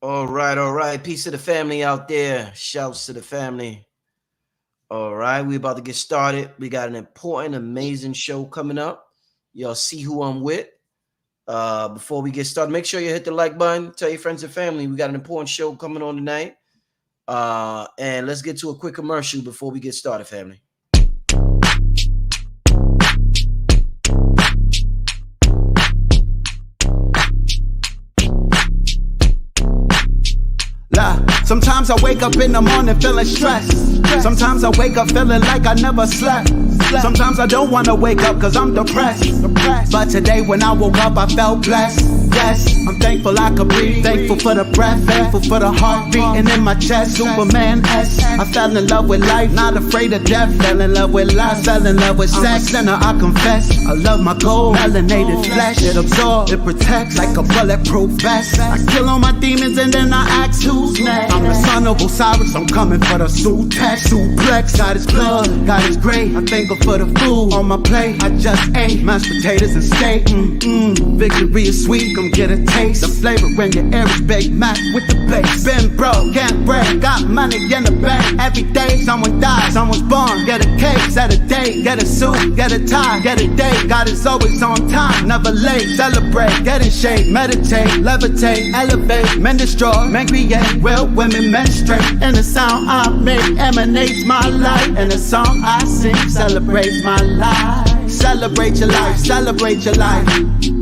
All right, all right. Peace to the family out there. Shouts to the family. All right, we about to get started. We got an important, amazing show coming up. Y'all see who I'm with. Before we get started, make sure you hit the like button. Tell your friends and family. We got an important show coming on tonight. And let's get to a quick commercial before we get started, family. Sometimes I wake up in the morning feeling stressed. Sometimes I wake up feeling like I never slept. Sometimes I don't want to wake up cause I'm depressed. But today when I woke up I felt blessed. Yes, I'm thankful I could breathe. Thankful for the breath, thankful for the heart beating in my chest. Superman S. I fell in love with life, not afraid of death. Fell in love with life, fell in love with sex. And I confess, I love my cold, melanated flesh. It absorbs, it protects like a bulletproof vest. I kill all my demons and then I ask who's next. I'm the son of Osiris, I'm coming for the suit test. Suplex, God is blood, God is great. I'm thankful for the food on my plate. I just ate mashed potatoes and steak. Victory is sweet, come get a taste. The flavor in your air is baked Mac with the base. Been broke, can't break, got money in the bank. Every day someone dies, someone's born. Get a cake, set a date, get a suit, get a tie, get a date. God is always on time, never late. Celebrate, get in shape, meditate, levitate, elevate. Men destroy, men create, real women menstruate. And the sound I make emanates my life. And the song I sing celebrates my life. Celebrate your life, celebrate your life.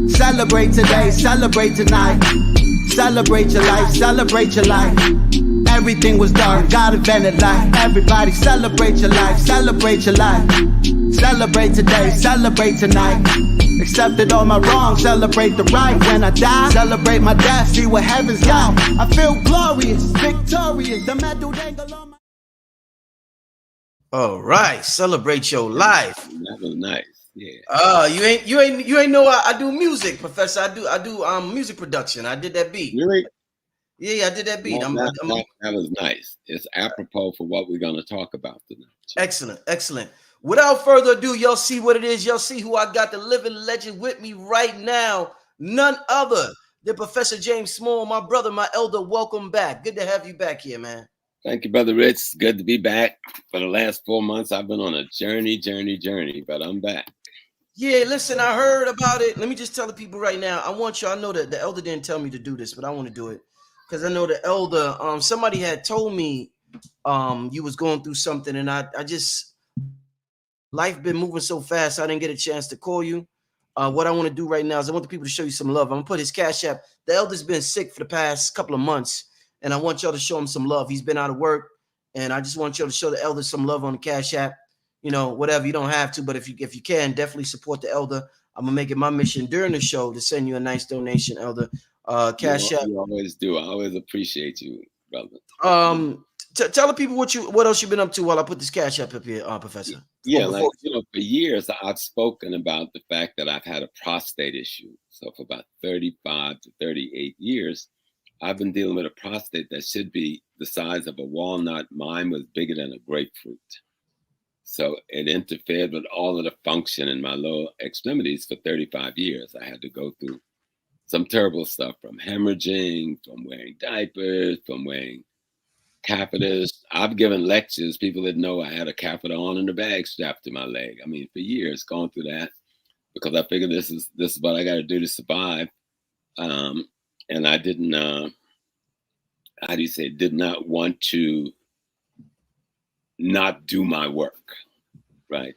Celebrate today, celebrate tonight. Celebrate your life, celebrate your life. Everything was dark, God invented life. Everybody celebrate your life, celebrate your life. Celebrate today, celebrate tonight. Accepted all my wrongs, celebrate the right. When I die, celebrate my death, see what heaven's got. I feel glorious, victorious. The medal dangle on my... All right, celebrate your life. That was nice. Yeah. You ain't know I do music, Professor. I do music production. I did that beat. Really? Yeah, I did that beat. Well, that was nice. It's apropos for what we're going to talk about tonight. Excellent, excellent. Without further ado, y'all see what it is. Y'all see who I got, the living legend with me right now. None other than Professor James Small, my brother, my elder. Welcome back. Good to have you back here, man. Thank you, Brother Rich. It's good to be back. For the last 4 months, I've been on a journey, but I'm back. Yeah, listen, I heard about it. Let me just tell the people right now. I know that the elder didn't tell me to do this, but I want to do it because I know the elder. Somebody had told me you was going through something, and I just life been moving so fast. I didn't get a chance to call you. What I want to do right now is I want the people to show you some love. I'm gonna put his Cash App. The elder's been sick for the past couple of months, and I want y'all to show him some love. He's been out of work, and I just want y'all to show the elder some love on the Cash App. You know, whatever, you don't have to, but if you can, definitely support the elder. I'm gonna make it my mission during the show to send you a nice donation, elder. Cash App. You always do. I always appreciate you, brother. Tell the people what else you've been up to while I put this Cash App up here, Professor. Yeah, for years I've spoken about the fact that I've had a prostate issue. So for about 35 to 38 years, I've been dealing with a prostate that should be the size of a walnut. Mine was bigger than a grapefruit. So it interfered with all of the function in my lower extremities for 35 years. I had to go through some terrible stuff, from hemorrhaging, from wearing diapers, from wearing catheters. I've given lectures. People didn't know I had a catheter on in the bag strapped to my leg. I mean, for years, going through that because I figured this is what I got to do to survive. And I didn't, did not want to not do my work, right?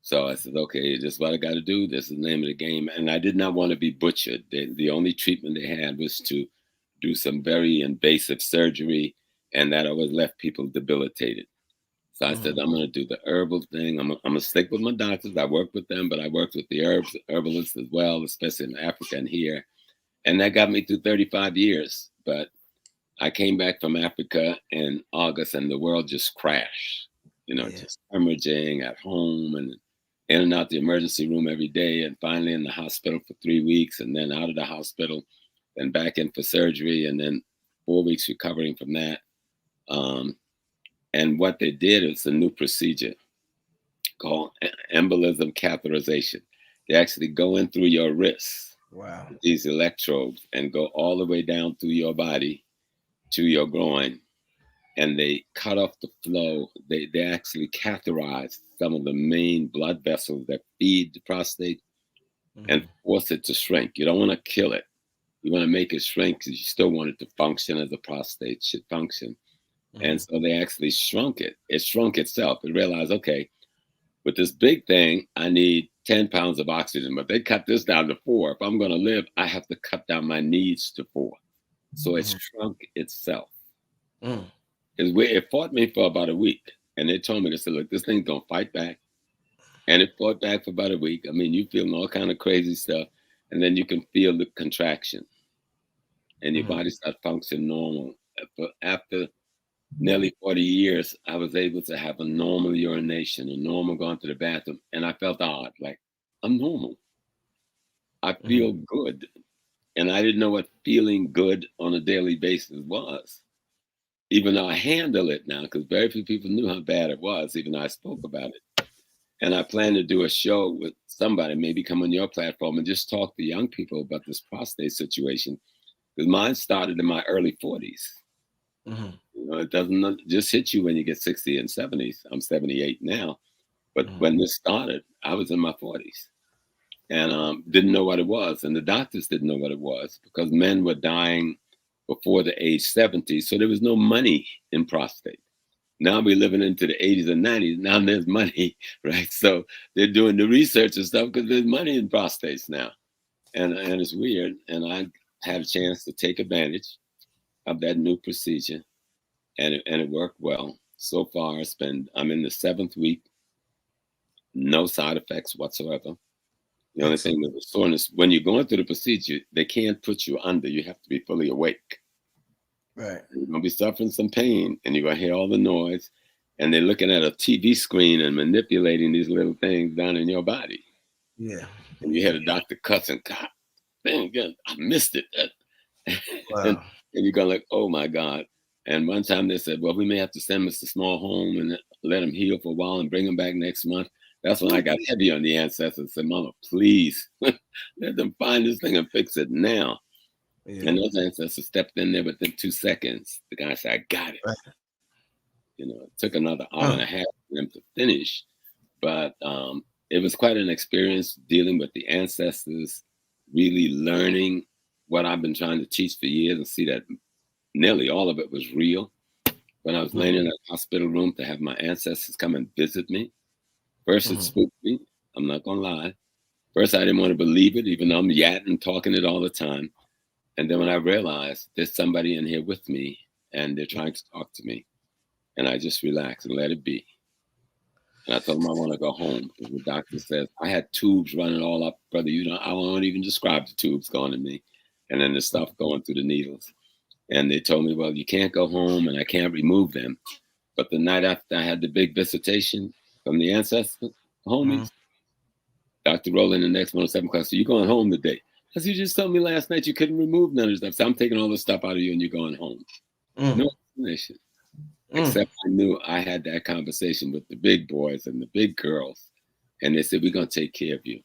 So I said, okay, this is what I got to do. This is the name of the game. And I did not want to be butchered. The only treatment they had was to do some very invasive surgery, and that always left people debilitated. So I said, I'm going to do the herbal thing. I'm going to stick with my doctors. I work with them, but I worked with the herbalists as well, especially in Africa and here. And that got me through 35 years. But I came back from Africa in August and the world just crashed, just hemorrhaging at home and in and out the emergency room every day, and finally in the hospital for 3 weeks, and then out of the hospital, then back in for surgery, and then 4 weeks recovering from that. And what they did is a new procedure called embolism catheterization. They actually go in through your wrists. Wow. These electrodes and go all the way down through your body to your groin, and they cut off the flow. They actually catheterize some of the main blood vessels that feed the prostate and force it to shrink. You don't want to kill it. You want to make it shrink because you still want it to function as a prostate should function. And so they actually shrunk it. It shrunk itself. It realized, okay, with this big thing, I need 10 pounds of oxygen, but they cut this down to 4. If I'm going to live, I have to cut down my needs to 4. So it shrunk itself. It fought me for about a week. And they told me, they said, look, this thing's going to fight back. And it fought back for about a week. I mean, you feeling all kind of crazy stuff. And then you can feel the contraction. And your body starts functioning normal. But after nearly 40 years, I was able to have a normal urination, a normal going to the bathroom. And I felt odd, like, I'm normal. I feel good. And I didn't know what feeling good on a daily basis was. Even though I handle it now, because very few people knew how bad it was, even though I spoke about it. And I plan to do a show with somebody, maybe come on your platform and just talk to young people about this prostate situation. Because mine started in my early 40s. You know, it doesn't just hit you when you get 60 and 70s. I'm 78 now. But when this started, I was in my 40s and didn't know what it was. And the doctors didn't know what it was because men were dying before the age 70. So there was no money in prostate. Now we're living into the 80s and 90s. Now there's money, right? So they're doing the research and stuff because there's money in prostates now. And it's weird. And I had a chance to take advantage of that new procedure. And it worked well. So far, I'm in the 7th week. No side effects whatsoever. The only thing with the soreness, when you're going through the procedure, they can't put you under. You have to be fully awake. Right. You're going to be suffering some pain and you're going to hear all the noise. And they're looking at a TV screen and manipulating these little things down in your body. Yeah. And you hear the doctor cussing, God, dang, I missed it. Wow. and you're going like, oh my God. And one time they said, well, we may have to send Mr. Small home and let him heal for a while and bring him back next month. That's when I got heavy on the ancestors and said, Mama, please let them find this thing and fix it now. Yeah. And those ancestors stepped in there within 2 seconds. The guy said, I got it. Right. You know, it took another hour and a half for them to finish. But it was quite an experience dealing with the ancestors, really learning what I've been trying to teach for years and see that nearly all of it was real. When I was laying in a hospital room to have my ancestors come and visit me, first it spooked me. I'm not going to lie. First, I didn't want to believe it, even though I'm yatting, talking it all the time. And then when I realized there's somebody in here with me and they're trying to talk to me, and I just relaxed and let it be. And I told them I want to go home. And the doctor says, I had tubes running all up, brother. You know, I won't even describe the tubes going to me. And then the stuff going through the needles. And they told me, well, you can't go home and I can't remove them. But the night after I had the big visitation from the ancestors, homies, Dr. Rowland, the next 107 class, so you're going home today. I said, you just told me last night you couldn't remove none of the stuff. So I'm taking all the stuff out of you and you're going home. No explanation. Except I knew I had that conversation with the big boys and the big girls. And they said, we're going to take care of you.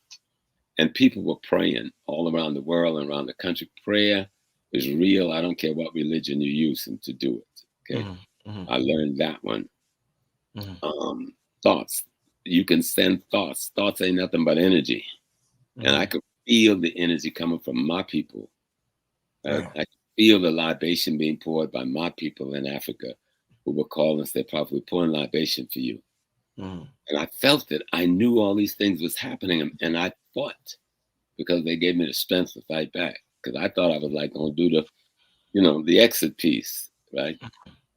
And people were praying all around the world and around the country. Prayer is real. I don't care what religion you use to do it. Okay. I learned that one. Thoughts. You can send thoughts. Thoughts ain't nothing but energy. And I could feel the energy coming from my people. I could feel the libation being poured by my people in Africa who were calling and said, Prophet, we're pouring libation for you. And I felt it. I knew all these things was happening. And I fought because they gave me the strength to fight back. Because I thought I was like going to do the exit piece, right?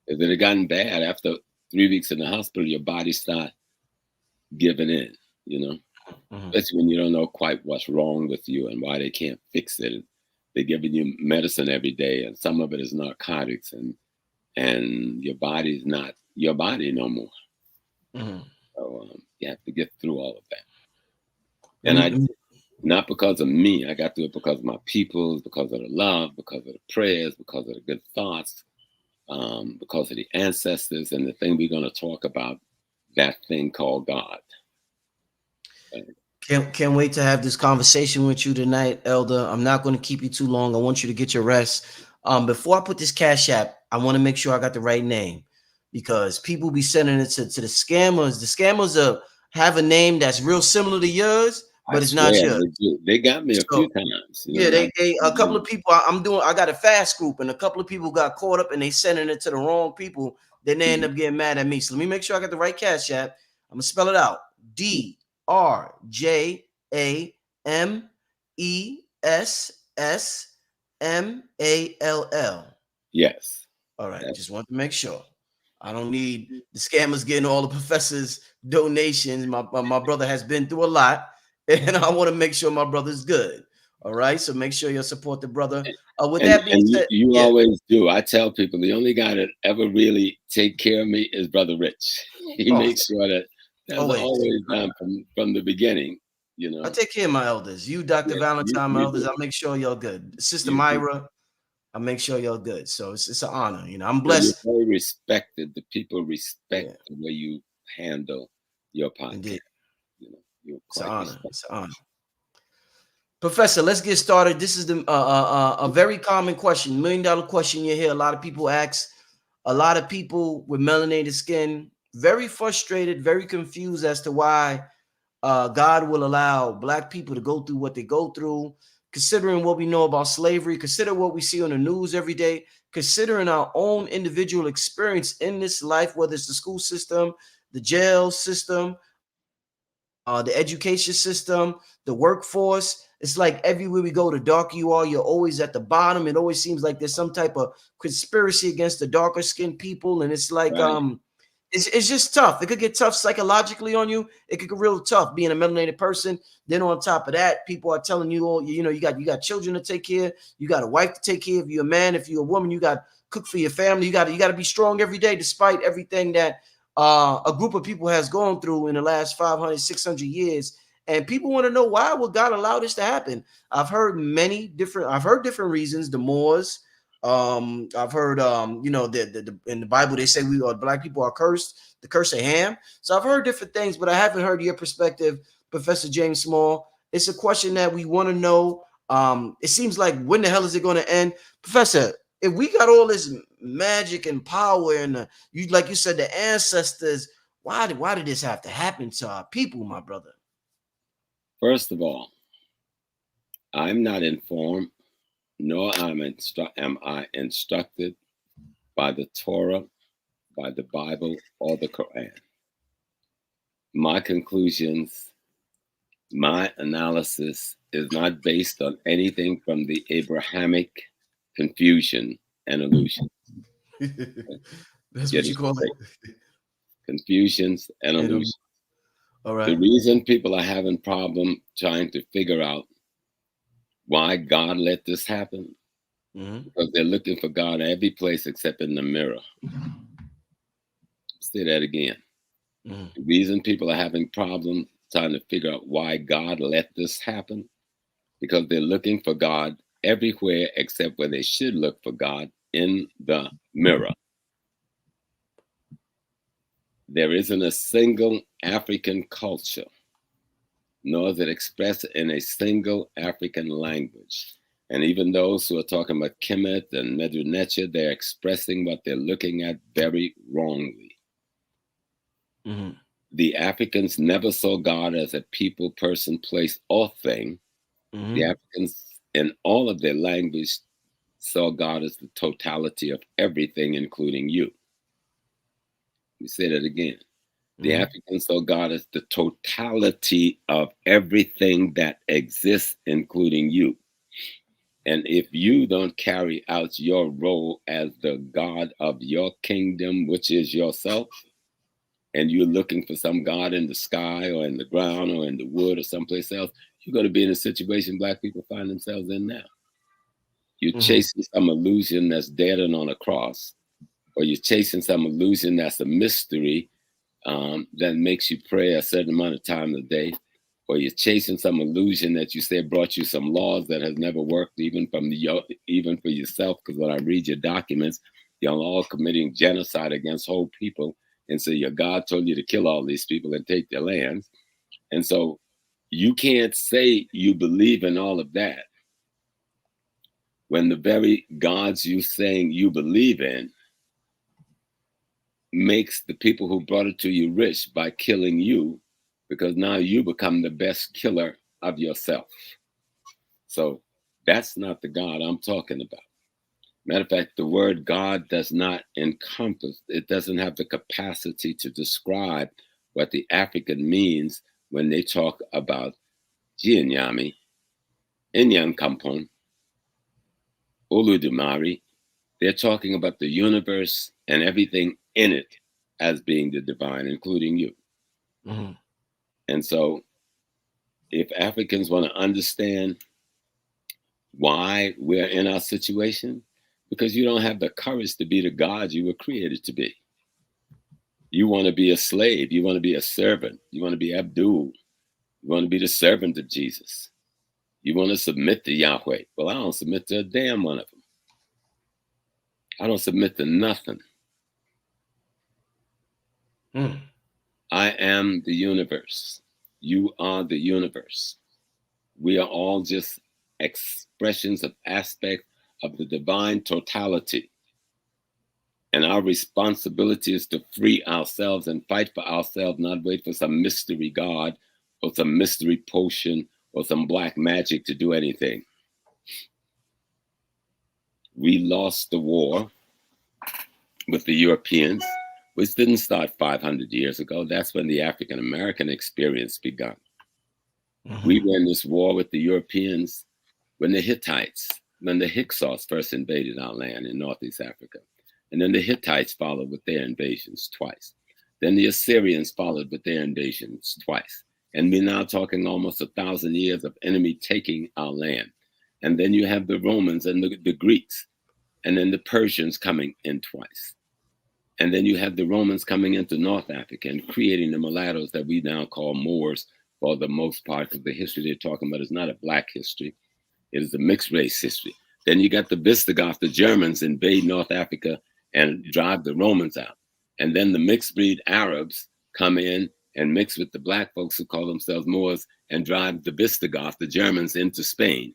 If it had gotten bad after 3 weeks in the hospital, your body start giving in, especially when you don't know quite what's wrong with you and why they can't fix it. They're giving you medicine every day, and some of it is narcotics, and your body's not your body no more. So you have to get through all of that. And not because of me, I got through it because of my people, because of the love, because of the prayers, because of the good thoughts, because of the ancestors, and the thing we're going to talk about, that thing called God. Can't wait to have this conversation with you tonight, Elder. I'm not going to keep you too long. I want you to get your rest. Before I put this Cash App, I want to make sure I got the right name, because people be sending it to the scammers. The scammers have a name that's real similar to yours, I but it's not swear yours. they do. They got me a So few times. You yeah, know, they a couple of people. I got a fast group, and a couple of people got caught up, and they sending it to the wrong people. Then they end up getting mad at me. So let me make sure I got the right Cash App. I'm gonna spell it out: DRJAMESSMALL. yes. All right, just want to make sure. I don't need the scammers getting all the professors' donations. My brother has been through a lot, and I want to make sure my brother's good. All right, so make sure you support the brother. With And that being said, you yeah. always do. I tell people the only guy that ever really take care of me is Brother Rich. He Oh, makes sure that that's always. always done from the beginning. You I know, take care of my elders. You, Dr. yeah, Valentine, my you elders. do, I make sure you're good. Sister you do. Myra, I make sure you're good. So it's an honor. I'm No, you're blessed. very respected. The people respect Yeah, the way you handle your podcast. indeed. You know, you're It's an quite honor. respected. It's an honor. Professor, let's get started. This is a very common question, $1 million question you hear a lot of people ask. A lot of people with melanated skin, very frustrated, very confused as to why God will allow Black people to go through what they go through, considering what we know about slavery, consider what we see on the news every day, considering our own individual experience in this life, whether it's the school system, the jail system, the education system, the workforce. It's like everywhere we go, the darker you are, you're always at the bottom. It always seems like there's some type of conspiracy against the darker skinned people. And it's like Right, it's just tough. It could get tough psychologically on you. It could get real tough being a melanated person. Then on top of that, people are telling you, oh, you got children to take care, you got a wife to take care of. You're a man. If you're a woman, you got cook for your family. You got to be strong every day, despite everything that a group of people has gone through in the last 500, 600 years. And people want to know, why would God allow this to happen? I've heard different reasons. The Moors, I've heard in the Bible they say we are Black people are cursed, the curse of Ham. So I've heard different things, but I haven't heard your perspective, Professor James Small. It's a question that we want to know. It seems like, when the hell is it going to end, Professor? If we got all this magic and power, and you, like you said, the ancestors, why did this have to happen to our people, my brother? first of all, I'm not informed, nor am I instructed by the Torah, by the Bible, or the Quran. My conclusions, my analysis is not based on anything from the Abrahamic confusion and illusion. That's Get what you it call straight. it. Confusions and illusions. All The right. reason people are having problem trying to figure out why God let this happen, because they're looking for God every place except in the mirror. Say that again. The reason people are having problems trying to figure out why God let this happen, because they're looking for God everywhere except where they should look for God, in the mirror. There isn't a single African culture, nor is it expressed in a single African language. And even those who are talking about Kemet and Medu Neter, they're expressing what they're looking at very wrongly. The Africans never saw God as a people, person, place, or thing. The Africans, in all of their language, saw God as the totality of everything, including you. Let me say that again. The Africans saw God as the totality of everything that exists, including you. And if you don't carry out your role as the God of your kingdom, which is yourself, and you're looking for some God in the sky or in the ground or in the wood or someplace else, you're going to be in a situation Black people find themselves in now. You're chasing some illusion that's dead and on a cross, or you're chasing some illusion that's a mystery that makes you pray a certain amount of time a day, or you're chasing some illusion that you said brought you some laws that has never worked, even for yourself. Because when I read your documents, you're all committing genocide against whole people, and so your God told you to kill all these people and take their lands, and so you can't say you believe in all of that when the very gods you saying you believe in makes the people who brought it to you rich by killing you, because now you become the best killer of yourself. So that's not the God I'm talking about. Matter of fact, the word God does not encompass, it doesn't have the capacity to describe what the African means when they talk about Jianyami, Inyankampon, Oludumare. They're talking about the universe and everything in it as being the divine, including you. Mm-hmm. And so if Africans want to understand why we're in our situation, because you don't have the courage to be the God you were created to be. You want to be a slave. You want to be a servant. You want to be Abdul. You want to be the servant of Jesus. You want to submit to Yahweh. Well, I don't submit to a damn one of them. I don't submit to nothing. Mm. I am the universe. You are the universe. We are all just expressions of aspect of the divine totality. And our responsibility is to free ourselves and fight for ourselves, not wait for some mystery God or some mystery potion or some black magic to do anything. We lost the war with the Europeans, which didn't start 500 years ago. That's when the African American experience began. Mm-hmm. We were in this war with the Europeans when the Hittites, when the Hyksos first invaded our land in Northeast Africa. And then the Hittites followed with their invasions twice. Then the Assyrians followed with their invasions twice. And we're now talking almost 1,000 years of enemy taking our land. And then you have the Romans and the Greeks, and then the Persians coming in twice. And then you have the Romans coming into North Africa and creating the mulattoes that we now call Moors for the most part, because the history they're talking about is not a black history. It is a mixed race history. Then you got the Visigoths, the Germans invade North Africa and drive the Romans out. And then the mixed breed Arabs come in and mix with the black folks who call themselves Moors and drive the Visigoths, the Germans, into Spain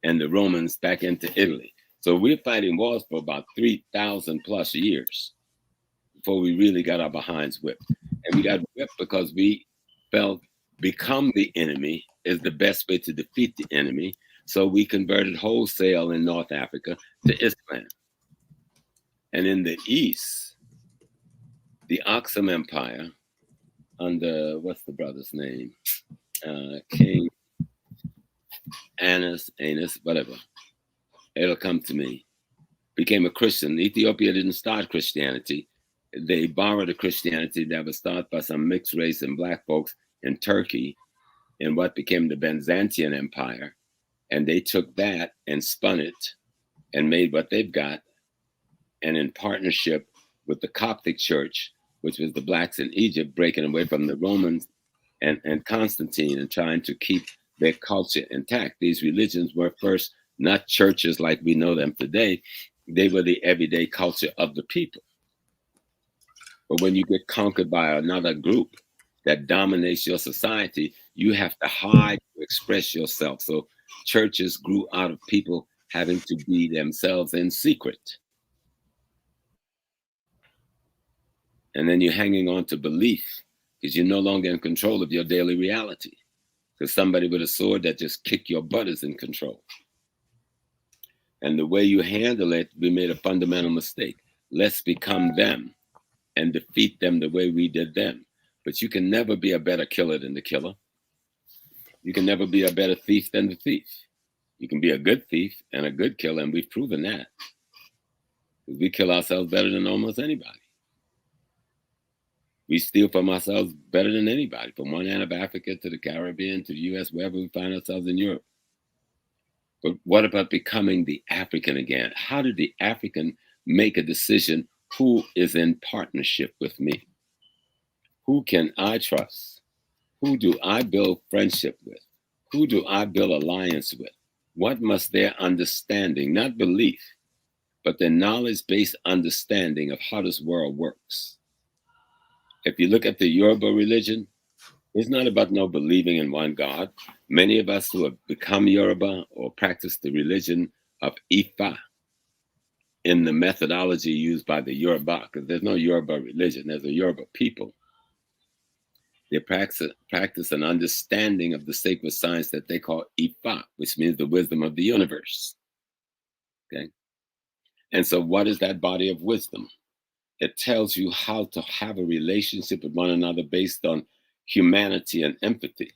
and the Romans back into Italy. So we're fighting wars for about 3,000 plus years before we really got our behinds whipped. And we got whipped because we felt become the enemy is the best way to defeat the enemy. So we converted wholesale in North Africa to Islam. And in the East, the Aksum Empire, under, what's the brother's name? King Annas, whatever. It'll come to me. Became a Christian. Ethiopia didn't start Christianity. They borrowed a Christianity that was started by some mixed race and black folks in Turkey in what became the Byzantine Empire. And they took that and spun it and made what they've got. And in partnership with the Coptic Church, which was the blacks in Egypt, breaking away from the Romans and Constantine and trying to keep their culture intact. These religions were first not churches like we know them today. They were the everyday culture of the people. But when you get conquered by another group that dominates your society, you have to hide to express yourself. So churches grew out of people having to be themselves in secret. And then you're hanging on to belief because you're no longer in control of your daily reality. Because somebody with a sword that just kicked your butt is in control. And the way you handle it, we made a fundamental mistake. Let's become them and defeat them the way we did them. But you can never be a better killer than the killer. You can never be a better thief than the thief. You can be a good thief and a good killer, and we've proven that. Because we kill ourselves better than almost anybody. We steal from ourselves better than anybody, from one end of Africa to the Caribbean to the US, wherever we find ourselves in Europe. But what about becoming the African again? How did the African make a decision? Who is in partnership with me? Who can I trust? Who do I build friendship with? Who do I build alliance with? What must their understanding, not belief, but their knowledge-based understanding of how this world works? If you look at the Yoruba religion, it's not about no believing in one God. Many of us who have become Yoruba or practice the religion of Ifa in the methodology used by the Yoruba, because there's no Yoruba religion, there's a Yoruba people. They practice an understanding of the sacred science that they call Ifa, which means the wisdom of the universe. Okay? And so what is that body of wisdom? It tells you how to have a relationship with one another based on humanity and empathy,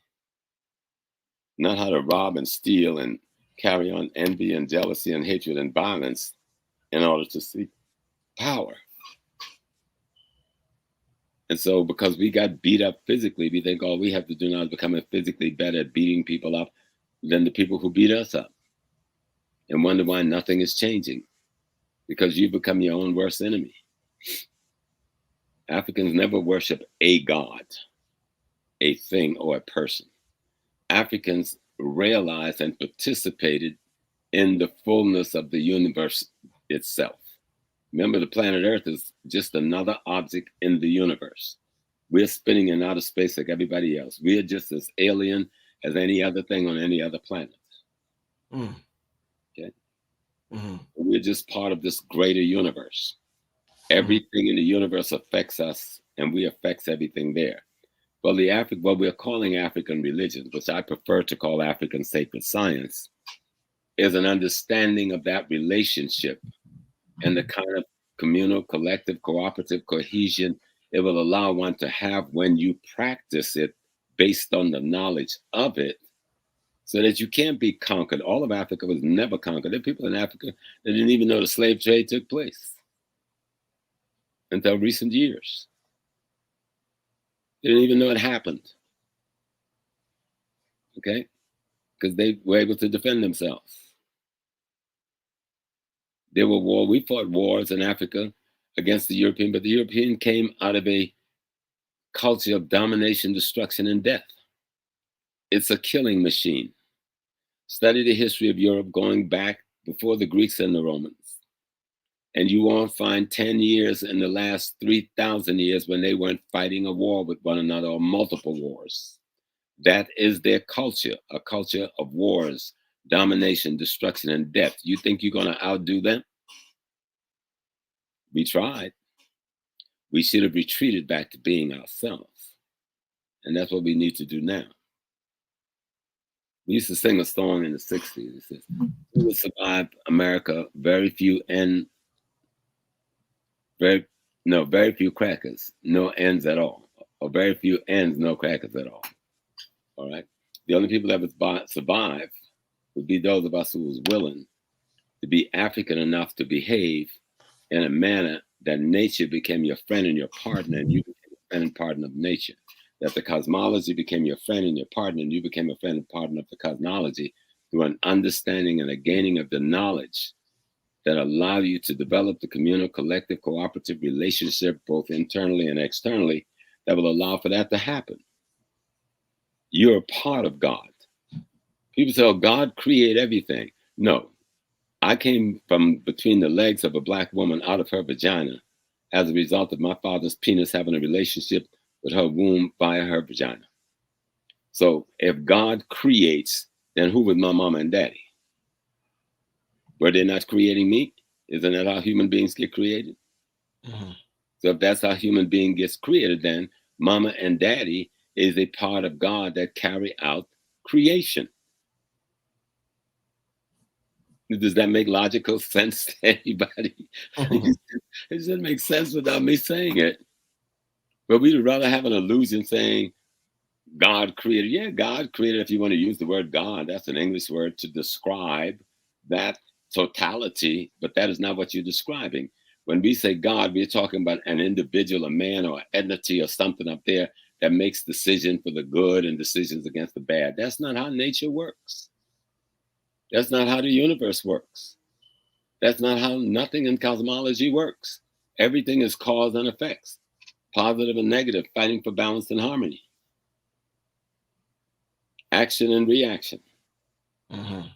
not how to rob and steal and carry on envy and jealousy and hatred and violence in order to seek power. And so because we got beat up physically, we think all we have to do now is become physically better at beating people up than the people who beat us up, and wonder why nothing is changing, because you become your own worst enemy. Africans never worship a god, a thing, or a person. Africans realized and participated in the fullness of the universe itself. Remember, the planet Earth is just another object in the universe. We're spinning in outer space like everybody else. We're just as alien as any other thing on any other planet. Mm. Okay? Mm-hmm. We're just part of this greater universe. Everything in the universe affects us, and we affects everything there. Well, what we're calling African religion, which I prefer to call African sacred science, is an understanding of that relationship and the kind of communal, collective, cooperative cohesion it will allow one to have when you practice it based on the knowledge of it, so that you can't be conquered. All of Africa was never conquered. There are people in Africa that didn't even know the slave trade took place until recent years. They didn't even know it happened. Okay? Because they were able to defend themselves. There were wars. We fought wars in Africa against the European, but the European came out of a culture of domination, destruction, and death. It's a killing machine. Study the history of Europe going back before the Greeks and the Romans, and you won't find 10 years in the last 3,000 years when they weren't fighting a war with one another or multiple wars. That is their culture, a culture of wars, domination, destruction, and death. You think you're going to outdo them? We tried. We should have retreated back to being ourselves. And that's what we need to do now. We used to sing a song in the 60s. It says, "Who will survive America? Very few crackers, no ends at all. Or very few ends, no crackers at all." All right? The only people that would survive would be those of us who was willing to be African enough to behave in a manner that nature became your friend and your partner, and you became a friend and partner of nature. That the cosmology became your friend and your partner, and you became a friend and partner of the cosmology through an understanding and a gaining of the knowledge that allow you to develop the communal, collective, cooperative relationship, both internally and externally, that will allow for that to happen. You're a part of God. People say, "Oh, God created everything." No. I came from between the legs of a black woman out of her vagina as a result of my father's penis having a relationship with her womb via her vagina. So if God creates, then who was my mama and daddy? Were they not creating me? Isn't that how human beings get created? Mm-hmm. So if that's how human being gets created, then mama and daddy is a part of God that carry out creation. Does that make logical sense to anybody? Mm-hmm. It doesn't make sense without me saying it. But we'd rather have an illusion saying God created. Yeah, God created, if you want to use the word God, that's an English word to describe that totality, but that is not what you're describing. When we say God, we're talking about an individual, a man or an entity or something up there that makes decisions for the good and decisions against the bad. That's not how nature works. That's not how the universe works. That's not how nothing in cosmology works. Everything is cause and effects, positive and negative, fighting for balance and harmony, action and reaction. Mm-hmm.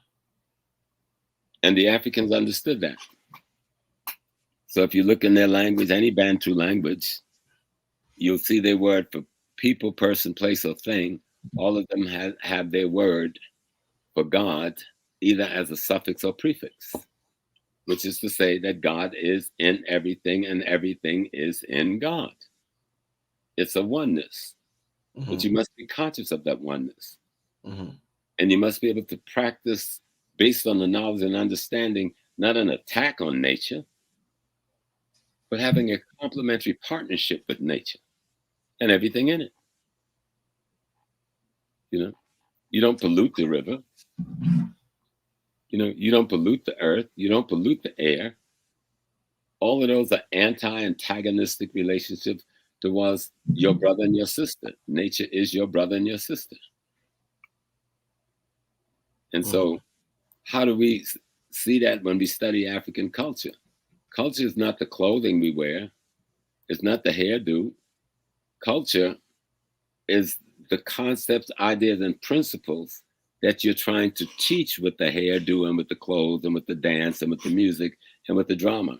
And the Africans understood that. So if you look in their language, any Bantu language, you'll see their word for people, person, place, or thing. All of them have their word for God either as a suffix or prefix, which is to say that God is in everything and everything is in God. It's a oneness, but you must be conscious of that oneness. And you must be able to practice based on the knowledge and understanding, not an attack on nature, but having a complementary partnership with nature and everything in it. You know, you don't pollute the river. You know, you don't pollute the earth. You don't pollute the air. All of those are antagonistic relationships towards your brother and your sister. Nature is your brother and your sister. And so how do we see that when we study African culture? Culture is not the clothing we wear. It's not the hairdo. Culture is the concepts, ideas, and principles that you're trying to teach with the hairdo and with the clothes and with the dance and with the music and with the drama.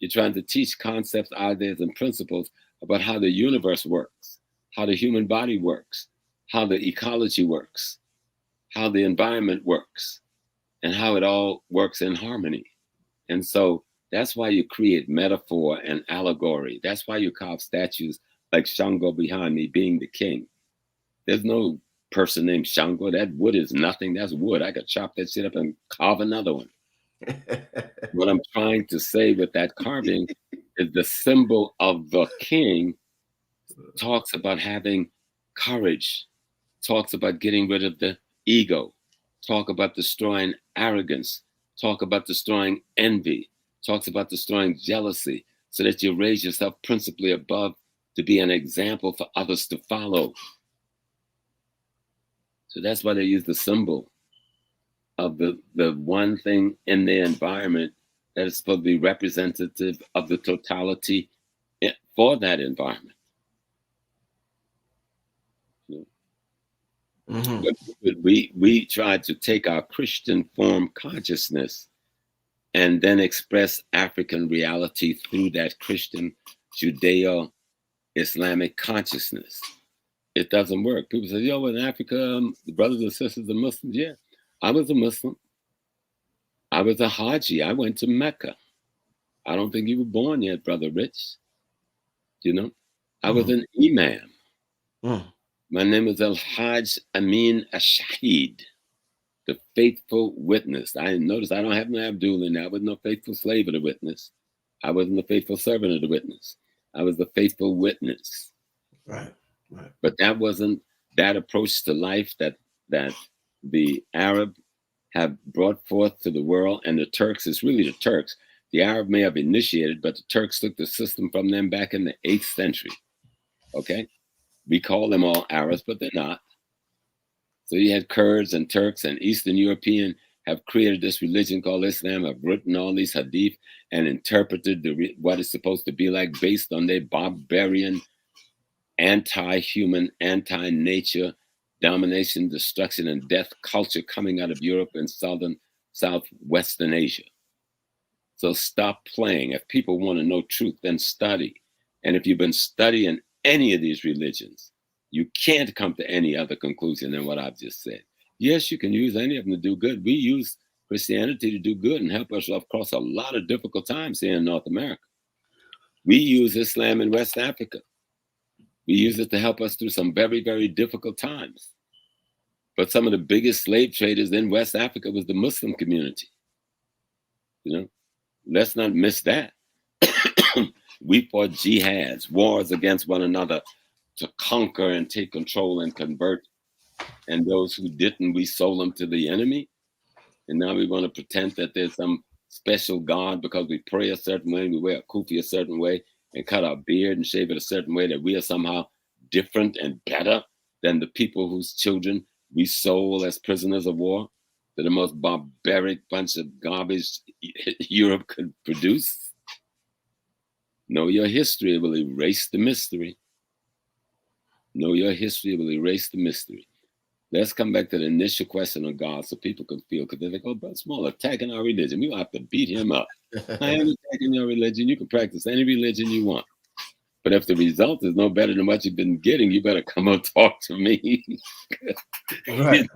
You're trying to teach concepts, ideas, and principles about how the universe works, how the human body works, how the ecology works, how the environment works, and how it all works in harmony. And so that's why you create metaphor and allegory. That's why you carve statues like Shango behind me being the king. There's no person named Shango. That wood is nothing. That's wood. I could chop that shit up and carve another one. What I'm trying to say with that carving is the symbol of the king talks about having courage, talks about getting rid of the ego, talk about destroying arrogance, talk about destroying envy, talks about destroying jealousy, so that you raise yourself principally above to be an example for others to follow. So that's why they use the symbol of the one thing in the environment that is supposed to be representative of the totality for that environment. But we tried to take our Christian form consciousness and then express African reality through that Christian Judeo-Islamic consciousness. It doesn't work. People say, yo, in Africa, the brothers and sisters are Muslims. Yeah, I was a Muslim. I was a Haji. I went to Mecca. I don't think you were born yet, Brother Rich. You know, I was an imam. My name is Al-Hajj Amin Ashahid, the faithful witness. I noticed I don't have no Abdullah now. I was no faithful slave of the witness. I wasn't the faithful servant of the witness. I was the faithful witness. Right. But that wasn't that approach to life that the Arab have brought forth to the world, and the Turks. It's really the Turks. The Arab may have initiated, but the Turks took the system from them back in the 8th century. Okay? We call them all Arabs, but they're not. So you had Kurds and Turks and Eastern European have created this religion called Islam, have written all these hadith and interpreted what it's supposed to be like based on their barbarian, anti-human, anti-nature, domination, destruction, and death culture coming out of Europe and southwestern Asia. So stop playing. If people want to know truth, then study. And if you've been studying any of these religions, you can't come to any other conclusion than what I've just said. Yes, you can use any of them to do good. We use Christianity to do good and help us across a lot of difficult times here in North America. We use Islam in West Africa. We use it to help us through some very, very difficult times. But some of the biggest slave traders in West Africa was the Muslim community. You know, let's not miss that. We fought jihads, wars against one another to conquer and take control and convert. And those who didn't, we sold them to the enemy. And now we want to pretend that there's some special God because we pray a certain way, we wear a kufi a certain way, and cut our beard and shave it a certain way, that we are somehow different and better than the people whose children we sold as prisoners of war to the most barbaric bunch of garbage Europe could produce. Know your history, it will erase the mystery. Know your history, it will erase the mystery. Let's come back to the initial question of God so people can feel, because they're like, oh, Brother Small, attacking our religion. We don't have to beat him up. I am attacking your religion. You can practice any religion you want. But if the result is no better than what you've been getting, you better come and talk to me. Right.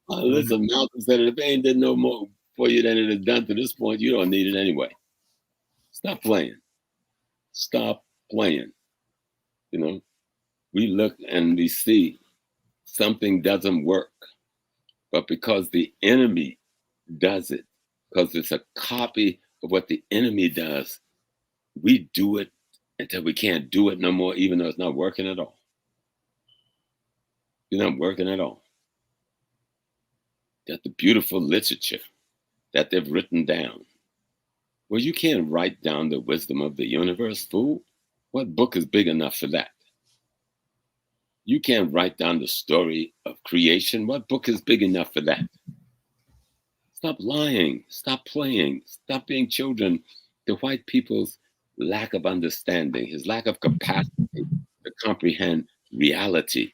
Listen, Malcolm said it. If it ain't did no more for you than it has done to this point, you don't need it anyway. Stop playing. Stop playing. You know, we look and we see something doesn't work, but because the enemy does it, because it's a copy of what the enemy does, we do it until we can't do it no more, even though it's not working at all. It's not working at all. That the beautiful literature that they've written down. Well, you can't write down the wisdom of the universe, fool. What book is big enough for that? You can't write down the story of creation. What book is big enough for that? Stop lying. Stop playing. Stop being children to white people's lack of understanding, his lack of capacity to comprehend reality.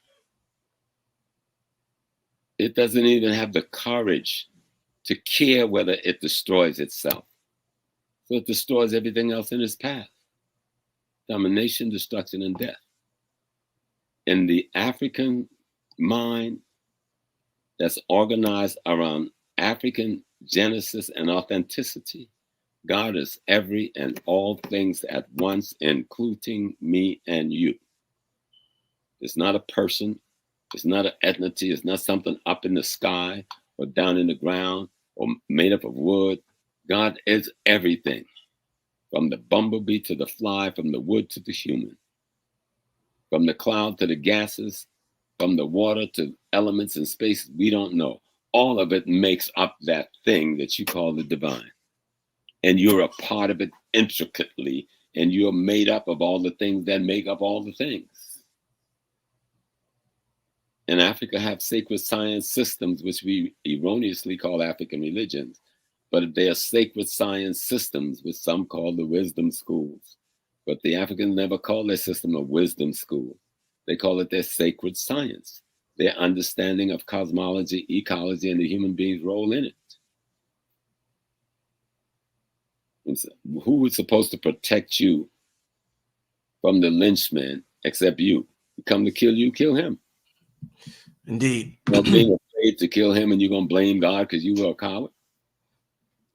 It doesn't even have the courage to care whether it destroys itself. So it destroys everything else in its path. Domination, destruction, and death. In the African mind that's organized around African genesis and authenticity, God is every and all things at once, including me and you. It's not a person. It's not an entity. It's not something up in the sky or down in the ground or made up of wood. God is everything, from the bumblebee to the fly, from the wood to the human, from the cloud to the gases, from the water to elements in space we don't know. All of it makes up that thing that you call the divine. And you're a part of it intricately, and you're made up of all the things that make up all the things. In Africa have sacred science systems, which we erroneously call African religions, but they are sacred science systems, which some call the wisdom schools. But the Africans never call their system a wisdom school. They call it their sacred science, their understanding of cosmology, ecology, and the human being's role in it. And so, who was supposed to protect you from the lynchman except you? He come to kill you, kill him. Indeed. Not being afraid to kill him, and you're going to blame God because you were a coward?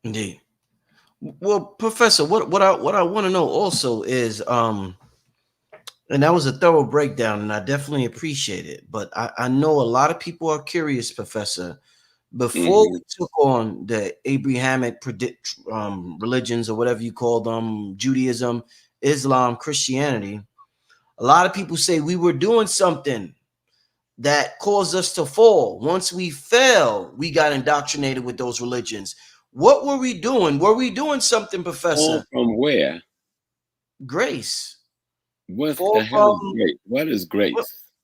Indeed. Well, Professor, what I want to know also is, and that was a thorough breakdown, and I definitely appreciate it. But I know a lot of people are curious, Professor. Before we took on the Abrahamic religions, or whatever you call them, Judaism, Islam, Christianity, a lot of people say we were doing something that caused us to fall. Once we fell, we got indoctrinated with those religions. What were we doing? Were we doing something, Professor? Fall from where? Grace. What the hell is grace? What is grace?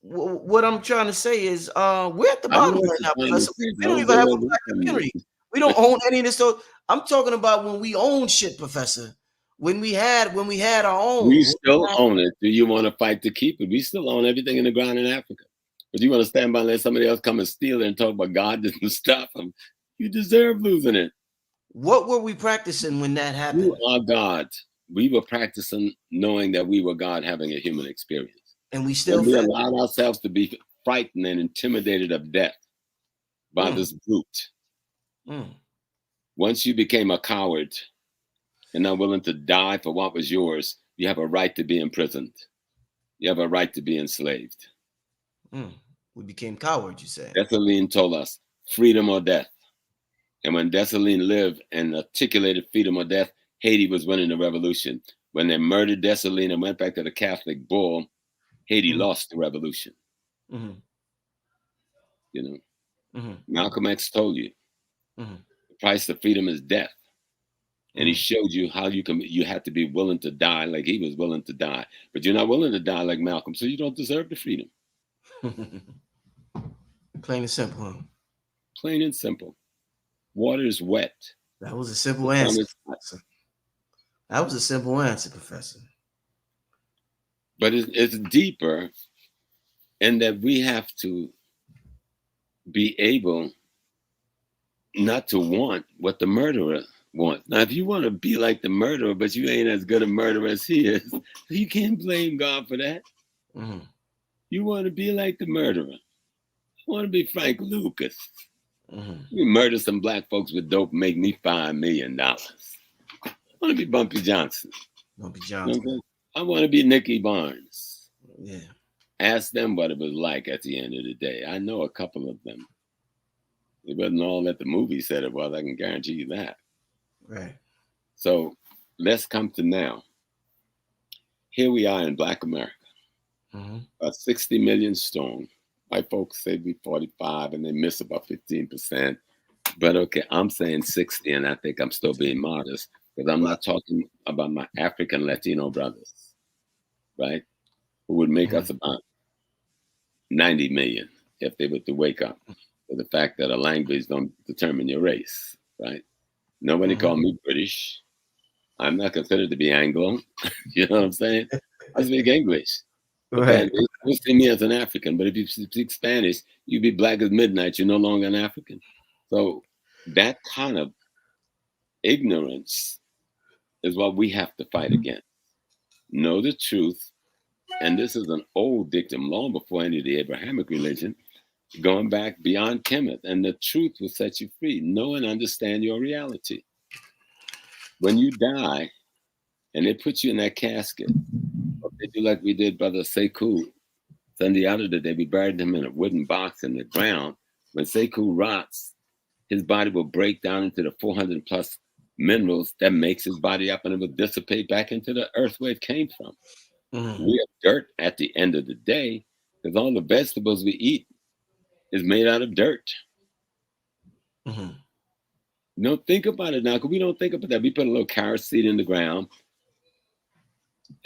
What I'm trying to say is, we're at the bottom right now, Professor. We don't even have a black community. We don't own any of this. So I'm talking about when we own shit, Professor. When we had our own. We still own it. Do you want to fight to keep it? We still own everything in the ground in Africa. But you want to stand by and let somebody else come and steal it and talk about God didn't stop them? You deserve losing it. What were we practicing when that happened? You are God. We were practicing knowing that we were God having a human experience. And we still allowed ourselves to be frightened and intimidated of death by this brute. Once you became a coward and not willing to die for what was yours, you have a right to be imprisoned. You have a right to be enslaved. We became cowards, you say. Dessalines told us, freedom or death. And when Dessalines lived and articulated freedom or death, Haiti was winning the revolution. When they murdered Dessalines and went back to the Catholic bull, Haiti lost the revolution. You know, Malcolm X told you the price of freedom is death. And he showed you how you had to be willing to die like he was willing to die. But you're not willing to die like Malcolm, so you don't deserve the freedom. Plain and simple. Huh? Plain and simple. Water is wet. That was a simple answer. That was a simple answer, Professor. But it's deeper in that we have to be able not to want what the murderer wants. Now, if you want to be like the murderer, but you ain't as good a murderer as he is, you can't blame God for that. You want to be like the murderer. You want to be Frank Lucas. You murder some black folks with dope, make me $5 million. I want to be Bumpy Johnson. Bumpy You know Johnson. I want to be Nicky Barnes. Yeah. Ask them what it was like at the end of the day. I know a couple of them. It wasn't all that the movie said it was. I can guarantee you that. Right. So let's come to now. Here we are in Black America, about 60 million strong. White folks say we 45 and they miss about 15%. But okay, I'm saying 60, and I think I'm still being modest because I'm not talking about my African Latino brothers, right? Who would make us about 90 million if they were to wake up to the fact that a language don't determine your race, right? Nobody called me British. I'm not considered to be Anglo. You know what I'm saying? I speak English. But then they see me as an African. But if you speak Spanish, you be black as midnight. You're no longer an African. So that kind of ignorance is what we have to fight against. Know the truth. And this is an old dictum, long before any of the Abrahamic religion, going back beyond Kemet. And the truth will set you free. Know and understand your reality. When you die and they put you in that casket, they do like we did Brother Sekou Sunday out of the day. We buried him in a wooden box in the ground. When Sekou rots, his body will break down into the 400 plus minerals that makes his body up, and it will dissipate back into the earth where it came from. We are dirt at the end of the day because all the vegetables we eat is made out of dirt. Think about it now, because we don't think about that. We put a little carrot seed in the ground,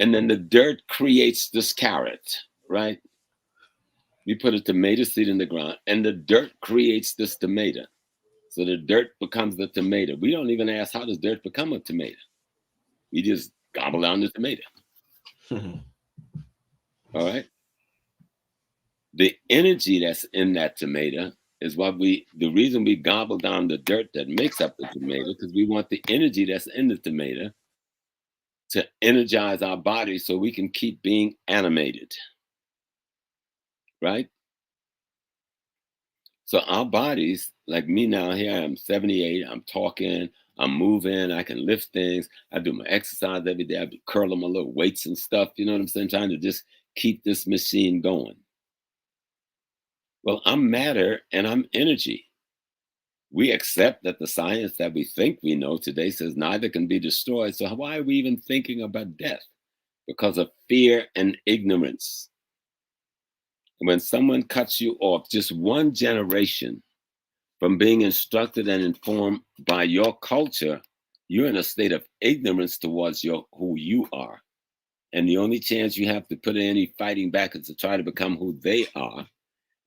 and then the dirt creates this carrot, right? We put a tomato seed in the ground, and the dirt creates this tomato. So the dirt becomes the tomato. We don't even ask, how does dirt become a tomato? We just gobble down the tomato. All right? The energy that's in that tomato is the reason we gobble down the dirt that makes up the tomato, because we want the energy that's in the tomato to energize our body so we can keep being animated. Right? So our bodies, like me now, here I am 78, I'm talking, I'm moving, I can lift things, I do my exercise every day, I be curling my little weights and stuff, you know what I'm saying? Trying to just keep this machine going. Well, I'm matter and I'm energy. We accept that the science that we think we know today says neither can be destroyed. So why are we even thinking about death? Because of fear and ignorance. When someone cuts you off just one generation from being instructed and informed by your culture, you're in a state of ignorance towards who you are. And the only chance you have to put any fighting back is to try to become who they are.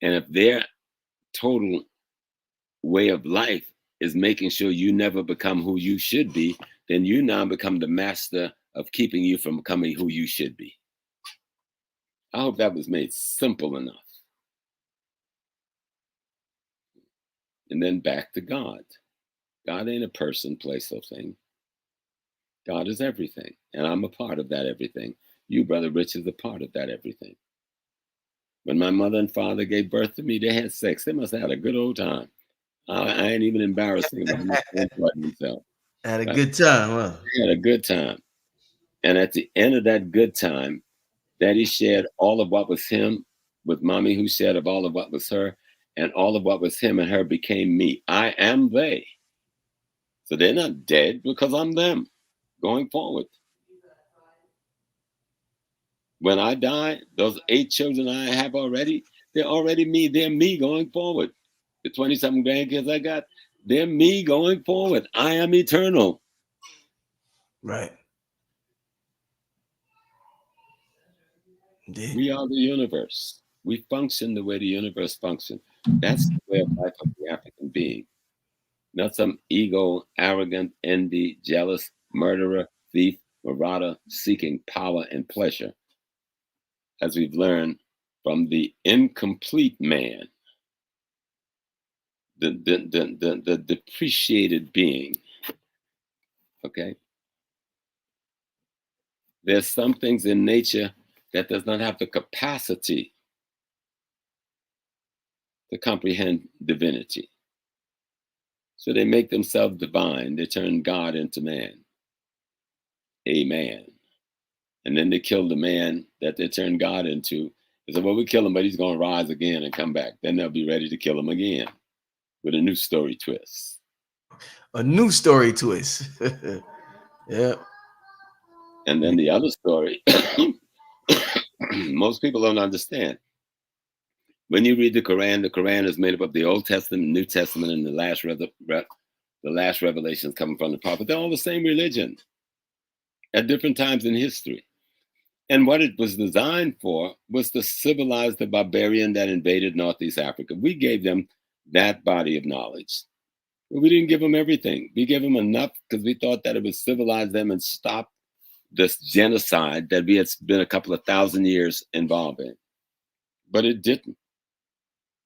And if their total way of life is making sure you never become who you should be, then you now become the master of keeping you from becoming who you should be. I hope that was made simple enough. And then back to God. God ain't a person, place, or thing. God is everything. And I'm a part of that everything. You, Brother Rich, is a part of that everything. When my mother and father gave birth to me, they had sex. They must have had a good old time. I ain't even embarrassing them. Themselves. Had a good time, huh? They had a good time. And at the end of that good time, Daddy shared all of what was him with Mommy, who shared of all of what was her, and all of what was him and her became me. I am they. So they're not dead because I'm them going forward. When I die, those 8 children I have already, they're already me. They're me going forward. The 20-something grandkids I got, they're me going forward. I am eternal. Right. Indeed. We are the universe. We function the way the universe functions. That's the way of life of the African being. Not some ego, arrogant, envy, jealous, murderer, thief, marauder, seeking power and pleasure. As we've learned from the incomplete man, the depreciated being. Okay? There's some things in nature that does not have the capacity to comprehend divinity. So they make themselves divine. They turn God into man. Amen. And then they kill the man that they turned God into. They said, well, we kill him, but he's going to rise again and come back. Then they'll be ready to kill him again with a new story twist. A new story twist. Yeah. And then the other story, most people don't understand. When you read the Quran is made up of the Old Testament, New Testament, and the last revelations coming from the prophet. They're all the same religion at different times in history. And what it was designed for was to civilize the barbarian that invaded Northeast Africa. We gave them that body of knowledge. But we didn't give them everything. We gave them enough because we thought that it would civilize them and stop this genocide that we had been a couple of thousand years involved in. But it didn't.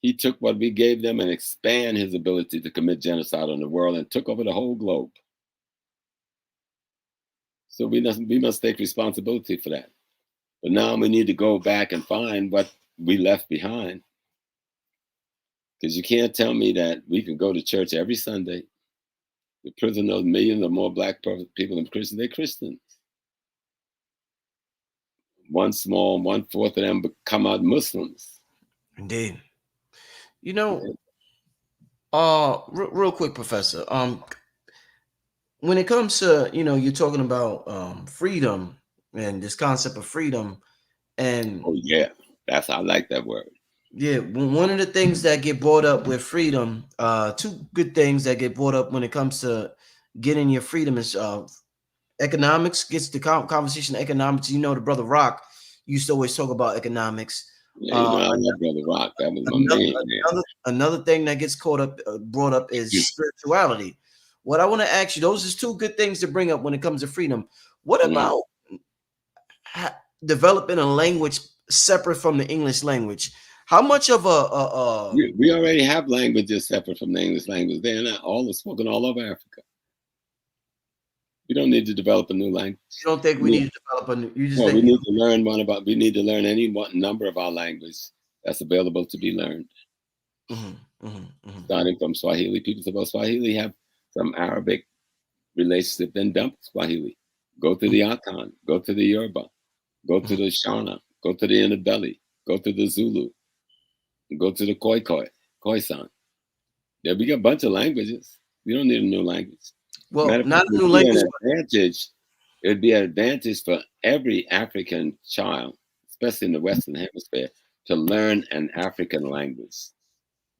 He took what we gave them and expand his ability to commit genocide on the world and took over the whole globe. So we must take responsibility for that. But now we need to go back and find what we left behind. Because you can't tell me that we can go to church every Sunday. The prison of millions or more black people and Christians, they're Christians. 1/4 of them become out Muslims. Indeed. You know, real quick, Professor. When it comes to, you're talking about freedom and this concept of freedom, and oh yeah, I like that word. Yeah, one of the things that get brought up with freedom, two good things that get brought up when it comes to getting your freedom is economics. Gets the conversation economics. The brother Rock used to always talk about economics. Yeah, I love Brother Rock. That was my man. Another thing that gets brought up is spirituality. What I want to ask you, those is two good things to bring up when it comes to freedom. What about developing a language separate from the English language? How much of we already have languages separate from the English language. They're not all spoken all over Africa. We don't need to develop a new language. You don't think we need to develop a new? You just we need to learn we need to learn any number of our language that's available to be learned. Starting from Swahili, people say, well, Swahili have some Arabic relationship, then dump Swahili. Go to the Akan, go to the Yoruba, go to the Shona, go to the Inabelli, go to the Zulu. Go to the Khoisan. Yeah, we got a bunch of languages. We don't need a new language. Well, not a new language. It would be an advantage for every African child, especially in the Western Hemisphere, to learn an African language,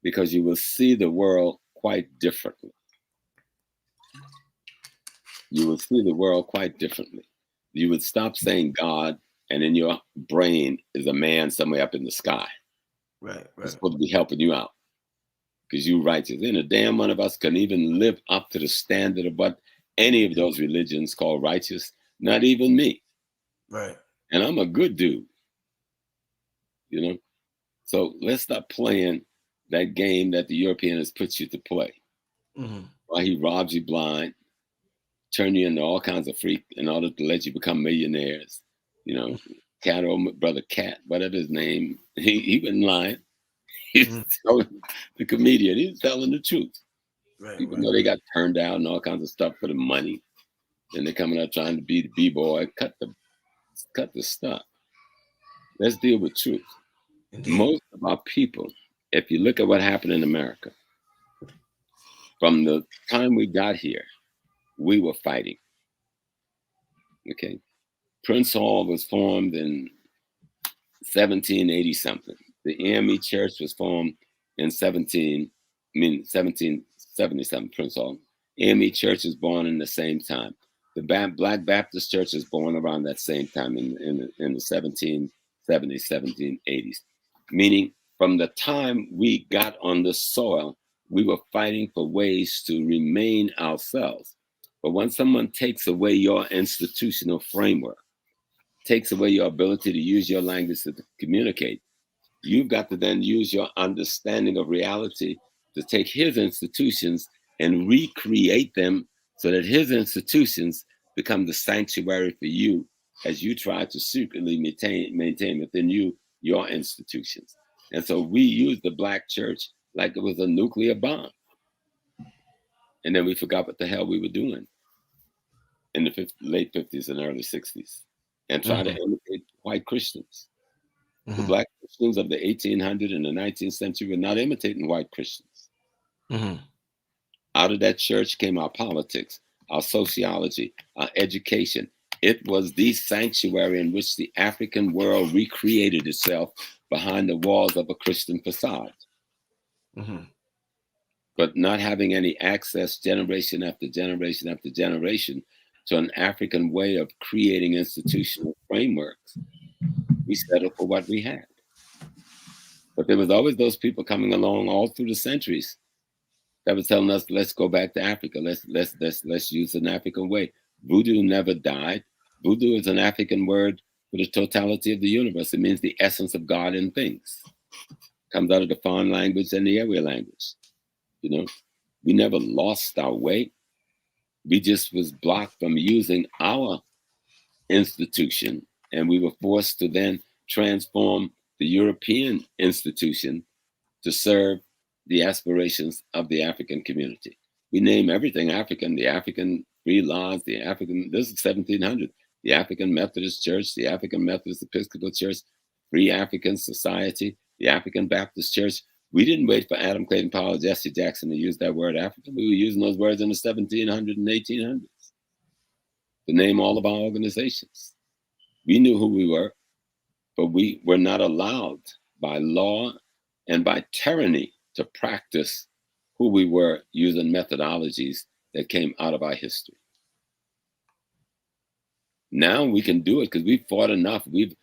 because you will see the world quite differently. You will see the world quite differently. You would stop saying God, and in your brain is a man somewhere up in the sky. Right. It's supposed to be helping you out because you're righteous. And a damn one of us can even live up to the standard of what any of those religions call righteous. Not even me. Right. And I'm a good dude. So let's stop playing that game that the European has put you to play. While he robs you blind, turn you into all kinds of freak in order to let you become millionaires. Cat, old brother Cat, whatever his name, he wasn't lying. He's telling the comedian, he's telling the truth. People know they got turned out and all kinds of stuff for the money. And they're coming up trying to be the B-boy. Cut the stuff. Let's deal with truth. Indeed. Most of our people, if you look at what happened in America, from the time we got here, we were fighting. Okay. Prince Hall was formed in 1780 something. The AME Church was formed in 1777, Prince Hall. AME Church was born in the same time. The Black Baptist Church was born around that same time in the 1770s, 1780s. Meaning, from the time we got on the soil, we were fighting for ways to remain ourselves. But when someone takes away your institutional framework, takes away your ability to use your language to communicate, you've got to then use your understanding of reality to take his institutions and recreate them so that his institutions become the sanctuary for you as you try to secretly maintain within you your institutions. And so we use the Black church like it was a nuclear bomb. And then we forgot what the hell we were doing in the late 50s and early 60s and try to imitate white Christians. The black Christians of the 1800s and the 19th century were not imitating white Christians. Out of that church came our politics, our sociology, our education. It was the sanctuary in which the African world recreated itself behind the walls of a Christian facade. But not having any access generation after generation after generation to an African way of creating institutional frameworks, we settled for what we had. But there was always those people coming along all through the centuries that was telling us, let's go back to Africa. Let's use an African way. Voodoo never died. Voodoo is an African word for the totality of the universe. It means the essence of God in things. Comes out of the Fawn language and the Ewe language. You know, we never lost our way. We just was blocked from using our institution, and we were forced to then transform the European institution to serve the aspirations of the African community. We name everything African, the African Free Lodge, the African, this is 1700, the African Methodist Church, the African Methodist Episcopal Church, Free African Society, the African Baptist Church. We didn't wait for Adam Clayton Powell, Jesse Jackson to use that word African. We were using those words in the 1700s and 1800s to name all of our organizations. We knew who we were, but we were not allowed by law and by tyranny to practice who we were using methodologies that came out of our history. Now we can do it because we've fought enough. We've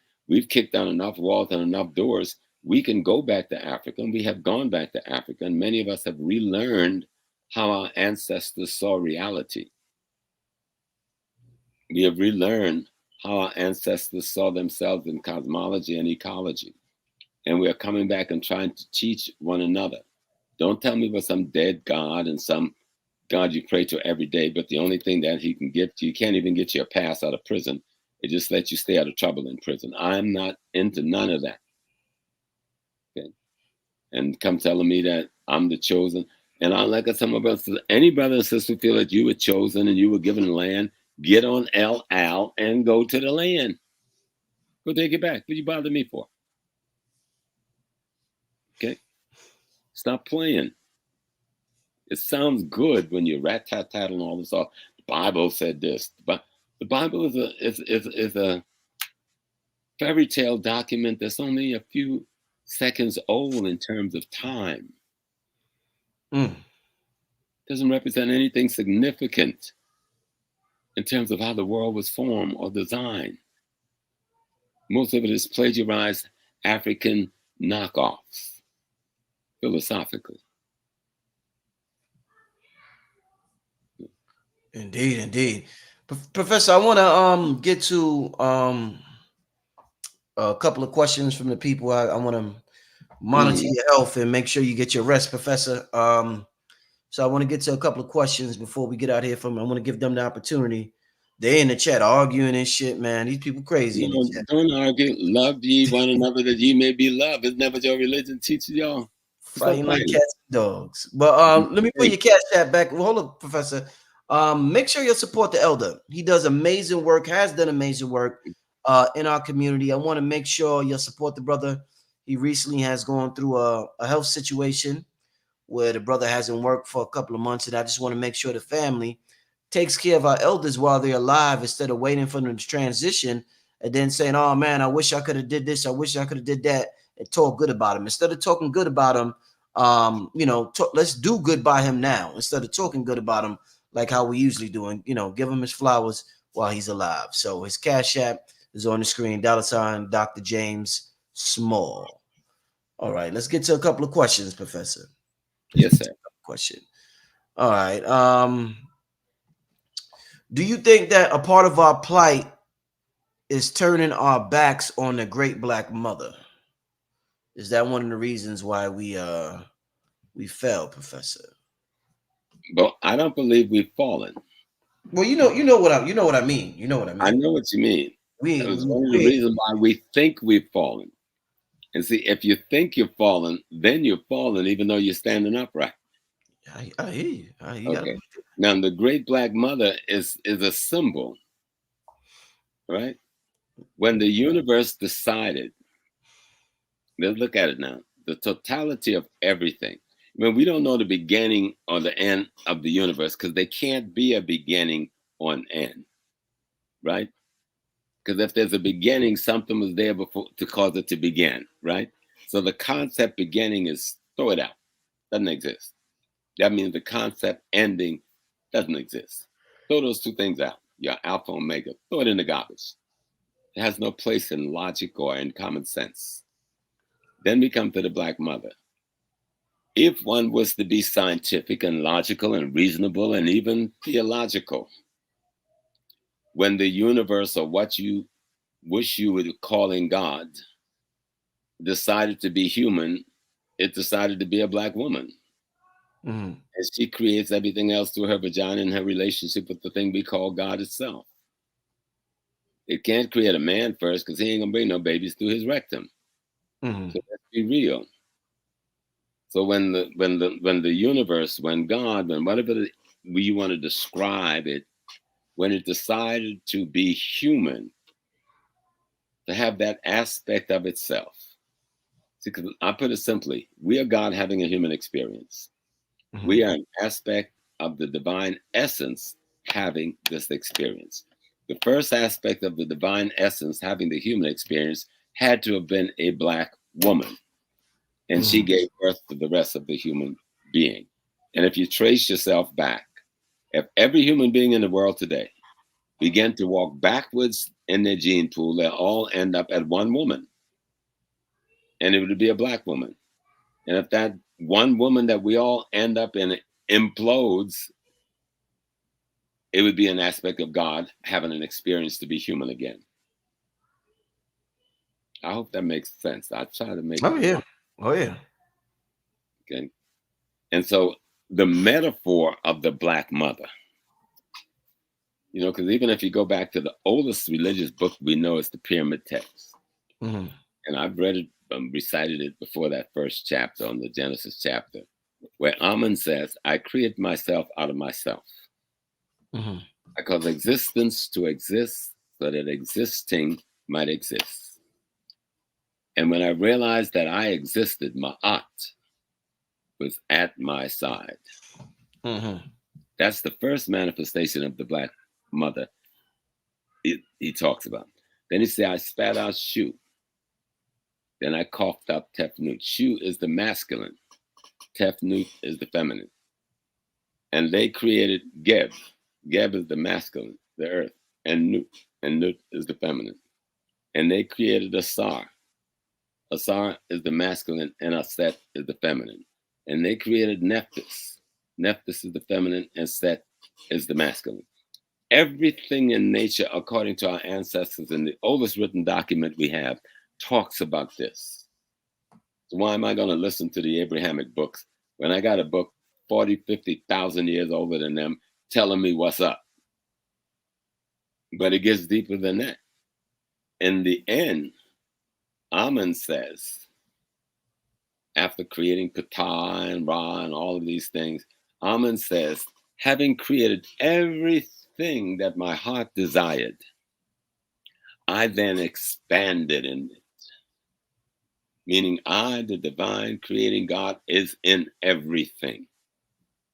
kicked down enough walls and enough doors. We can go back to Africa, and we have gone back to Africa, and many of us have relearned how our ancestors saw reality. We have relearned how our ancestors saw themselves in cosmology and ecology. And we are coming back and trying to teach one another. Don't tell me about some dead God and some God you pray to every day, but the only thing that he can get you can't even get you a pass out of prison. It just lets you stay out of trouble in prison. I'm not into none of that. Okay. And come telling me that I'm the chosen. And I like some of us, any brother and sister feel that you were chosen and you were given land, get on El Al and go to the land. Go take it back. What you bother me for? Okay. Stop playing. It sounds good when you rat-tat-tat and all this off. The Bible said this, but the Bible is a fairy tale document that's only a few seconds old in terms of time. Doesn't represent anything significant in terms of how the world was formed or designed. Most of it is plagiarized African knockoffs, philosophically. Indeed. Professor, I want to get to a couple of questions from the people. I want to monitor your health and make sure you get your rest, Professor. So I want to get to a couple of questions before we get out here from. I want to give them the opportunity. They in the chat arguing and shit, man. These people crazy. No, don't argue. Love ye one another that ye may be loved. Isn't that what your religion teaches y'all? Fighting like cats and dogs. But let me put your cash app back. Well, hold up, Professor. Make sure you support the elder. He does amazing work, has done amazing work in our community. I want to make sure you support the brother. He recently has gone through a health situation where the brother hasn't worked for a couple of months, and I just want to make sure the family takes care of our elders while they're alive instead of waiting for them to transition and then saying, oh man, I wish I could have did this, I wish I could have did that, and talk good about him. Instead of talking good about him, let's do good by him now instead of talking good about him like how we usually do, and give him his flowers while he's alive. So his cash app is on the screen, $ Dr. James Small. All right, let's get to a couple of questions, Professor. Yes, sir. Question. All right. Do you think that a part of our plight is turning our backs on the great black mother? Is that one of the reasons why we fell, Professor? But I don't believe we've fallen. Well, you know what I mean. You know what I mean. I know what you mean. That was one of the reasons why we think we've fallen. And see, if you think you've fallen, then you've fallen, even though you're standing upright. I hear you. You Okay. Now the great black mother is a symbol, right? When the universe decided, let's look at it now. The totality of everything. I mean, we don't know the beginning or the end of the universe because there can't be a beginning or an end, right? Because if there's a beginning, something was there before to cause it to begin, right? So the concept beginning is throw it out, doesn't exist. That means the concept ending doesn't exist. Throw those two things out. Your alpha and omega, throw it in the garbage. It has no place in logic or in common sense. Then we come to the black mother. If one was to be scientific and logical and reasonable and even theological, when the universe or what you wish you were calling God decided to be human, it decided to be a black woman. Mm-hmm. And she creates everything else through her vagina and her relationship with the thing we call God itself. It can't create a man first because he ain't gonna bring no babies through his rectum. Mm-hmm. So let's be real. So when the universe, when God, when whatever you want to describe it, when it decided to be human, to have that aspect of itself. See, 'cause I put it simply, we are God having a human experience. Mm-hmm. We are an aspect of the divine essence having this experience. The first aspect of the divine essence having the human experience had to have been a black woman. And she Mm-hmm. gave birth to the rest of the human being. And if you trace yourself back, if every human being in the world today began to walk backwards in their gene pool, they'll all end up at one woman. And it would be a black woman. And if that one woman that we all end up in implodes, it would be an aspect of God having an experience to be human again. I hope that makes sense. I try to make Oh it yeah. work. Oh yeah. Okay. And so the metaphor of the black mother, because even if you go back to the oldest religious book we know, is the pyramid text. Mm-hmm. And I've read it, recited it before that first chapter on the Genesis chapter, where Amun says, I create myself out of myself. Mm-hmm. I cause existence to exist so that existing might exist. And when I realized that I existed, Ma'at was at my side. Mm-hmm. That's the first manifestation of the black mother he talks about. Then he said, I spat out Shu. Then I coughed up Tefnut. Shu is the masculine. Tefnut is the feminine. And they created Geb. Geb is the masculine, the earth, and Nut. And Nut is the feminine. And they created Asar. Asar is the masculine, and Aset is the feminine. And they created Nephthys. Nephthys is the feminine, and Set is the masculine. Everything in nature, according to our ancestors, in the oldest written document we have, talks about this. So why am I going to listen to the Abrahamic books when I got a book 40, 50,000 years older than them telling me what's up? But it gets deeper than that. In the end, Amun says, after creating Ptah and Ra and all of these things, Amun says, having created everything that my heart desired, I then expanded in it. Meaning I, the divine creating God, is in everything.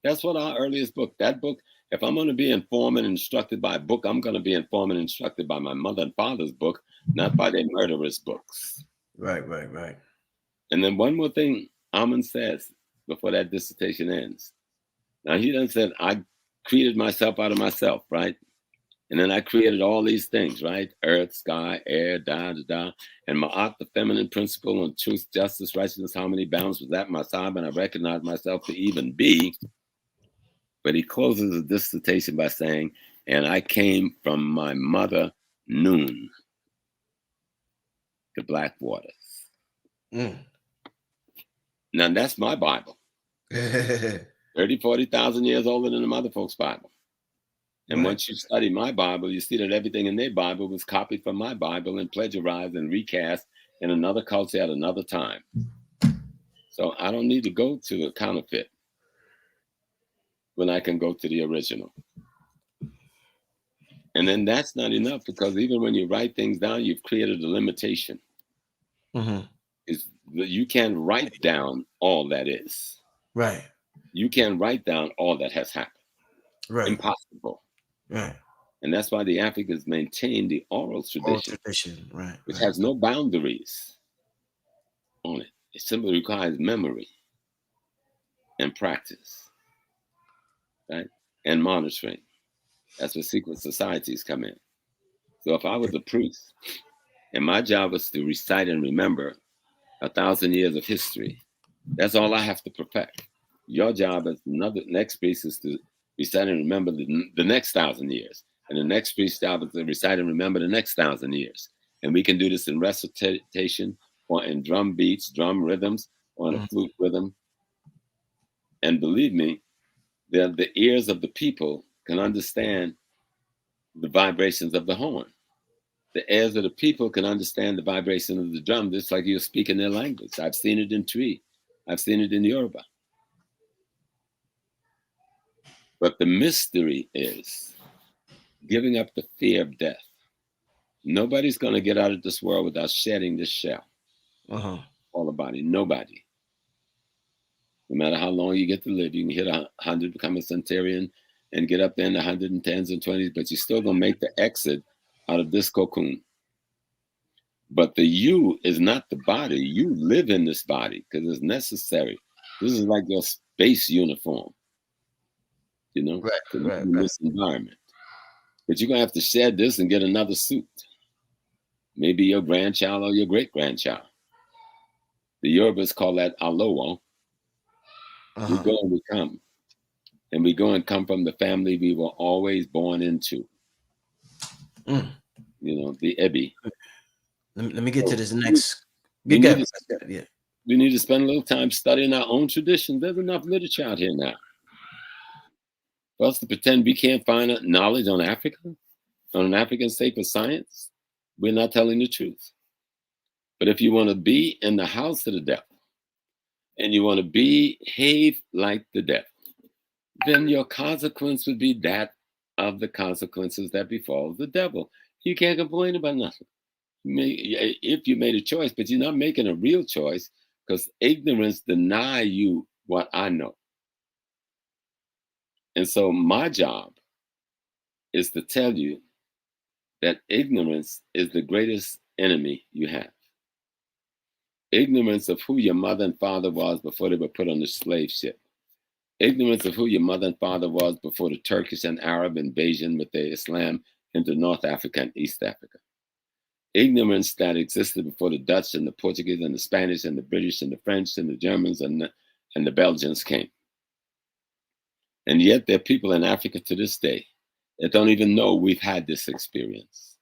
That's what our earliest book, that book, if I'm going to be informed and instructed by a book, I'm going to be informed and instructed by my mother and father's book, not by their murderous books. Right. And then one more thing Amun says before that dissertation ends. Now he done said, I created myself out of myself, right? And then I created all these things, right? Earth, sky, air, And Ma'at, the feminine principle on truth, justice, righteousness, harmony, balance was at my side, and I recognized myself to even be. But he closes his dissertation by saying, and I came from my mother, Noon, the Black Waters. Mm. Now that's my Bible. 30, 40,000 years older than the mother folks' Bible. And Right. once you study my Bible, you see that everything in their Bible was copied from my Bible and plagiarized and recast in another culture at another time. So I don't need to go to a counterfeit. when I can go to the original? And then that's not enough, because even when you write things down, you've created a limitation. Is that you can't write down all that is. Right. You can't write down all that has happened. Right. Impossible. Right. And that's why the Africans maintain the oral tradition, Right. which Right. has no boundaries on it. It simply requires memory and practice, right? And monitoring. That's where secret societies come in. So if I was a priest and my job was to recite and remember 1,000 years of history, that's all I have to perfect. Your job as next priest is to recite and remember the next 1,000 years. And the next priest's job is to recite and remember the next 1,000 years. And we can do this in recitation or in drum beats, drum rhythms, or in a flute rhythm. And believe me, the ears of the people can understand the vibrations of the horn. The ears of the people can understand the vibration of the drum, just like you're speaking their language. I've seen it in Twi. I've seen it in Yoruba. But the mystery is giving up the fear of death. Nobody's going to get out of this world without shedding this shell. All about it. Nobody. No matter how long you get to live, you can hit 100, become a centurion, and get up there in the 110s and 20s, but you're still going to make the exit out of this cocoon. But the you is not the body. You live in this body because it's necessary. This is like your space uniform, you know, to live in this environment. But you're going to have to shed this and get another suit. Maybe your grandchild or your great-grandchild. The Yorubas call that alowo. We go and we come. And we go and come from the family we were always born into. You know, the Ebi. Let me get to this next. We need to spend a little time studying our own tradition. There's enough literature out here now. For us to pretend we can't find knowledge on Africa, on an African state of science, we're not telling the truth. But if you want to be in the house of the devil, and you want to behave like the devil, then your consequence would be that of the consequences that befall the devil. You can't complain about nothing. If you made a choice, but you're not making a real choice, because ignorance deny you what I know. And so my job is to tell you that ignorance is the greatest enemy you have. Ignorance of who your mother and father was before they were put on the slave ship. Ignorance of who your mother and father was before the Turkish and Arab invasion with their Islam into North Africa and East Africa. Ignorance that existed before the Dutch and the Portuguese and the Spanish and the British and the French and the Germans and the Belgians came. And yet there are people in Africa to this day that don't even know we've had this experience,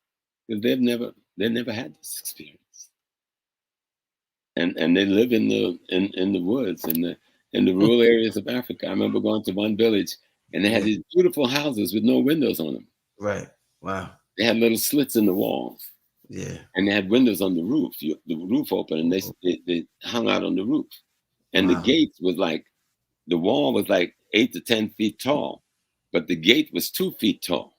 because they've never had this experience. And they live in the woods, in the rural areas of Africa. I remember going to one village and they had these beautiful houses with no windows on them. Right. Wow. They had little slits in the walls. Yeah. And they had windows on the roof. The roof open, and they hung out on the roof. And the gates was like, the wall was like 8 to 10 feet tall, but the gate was 2 feet tall.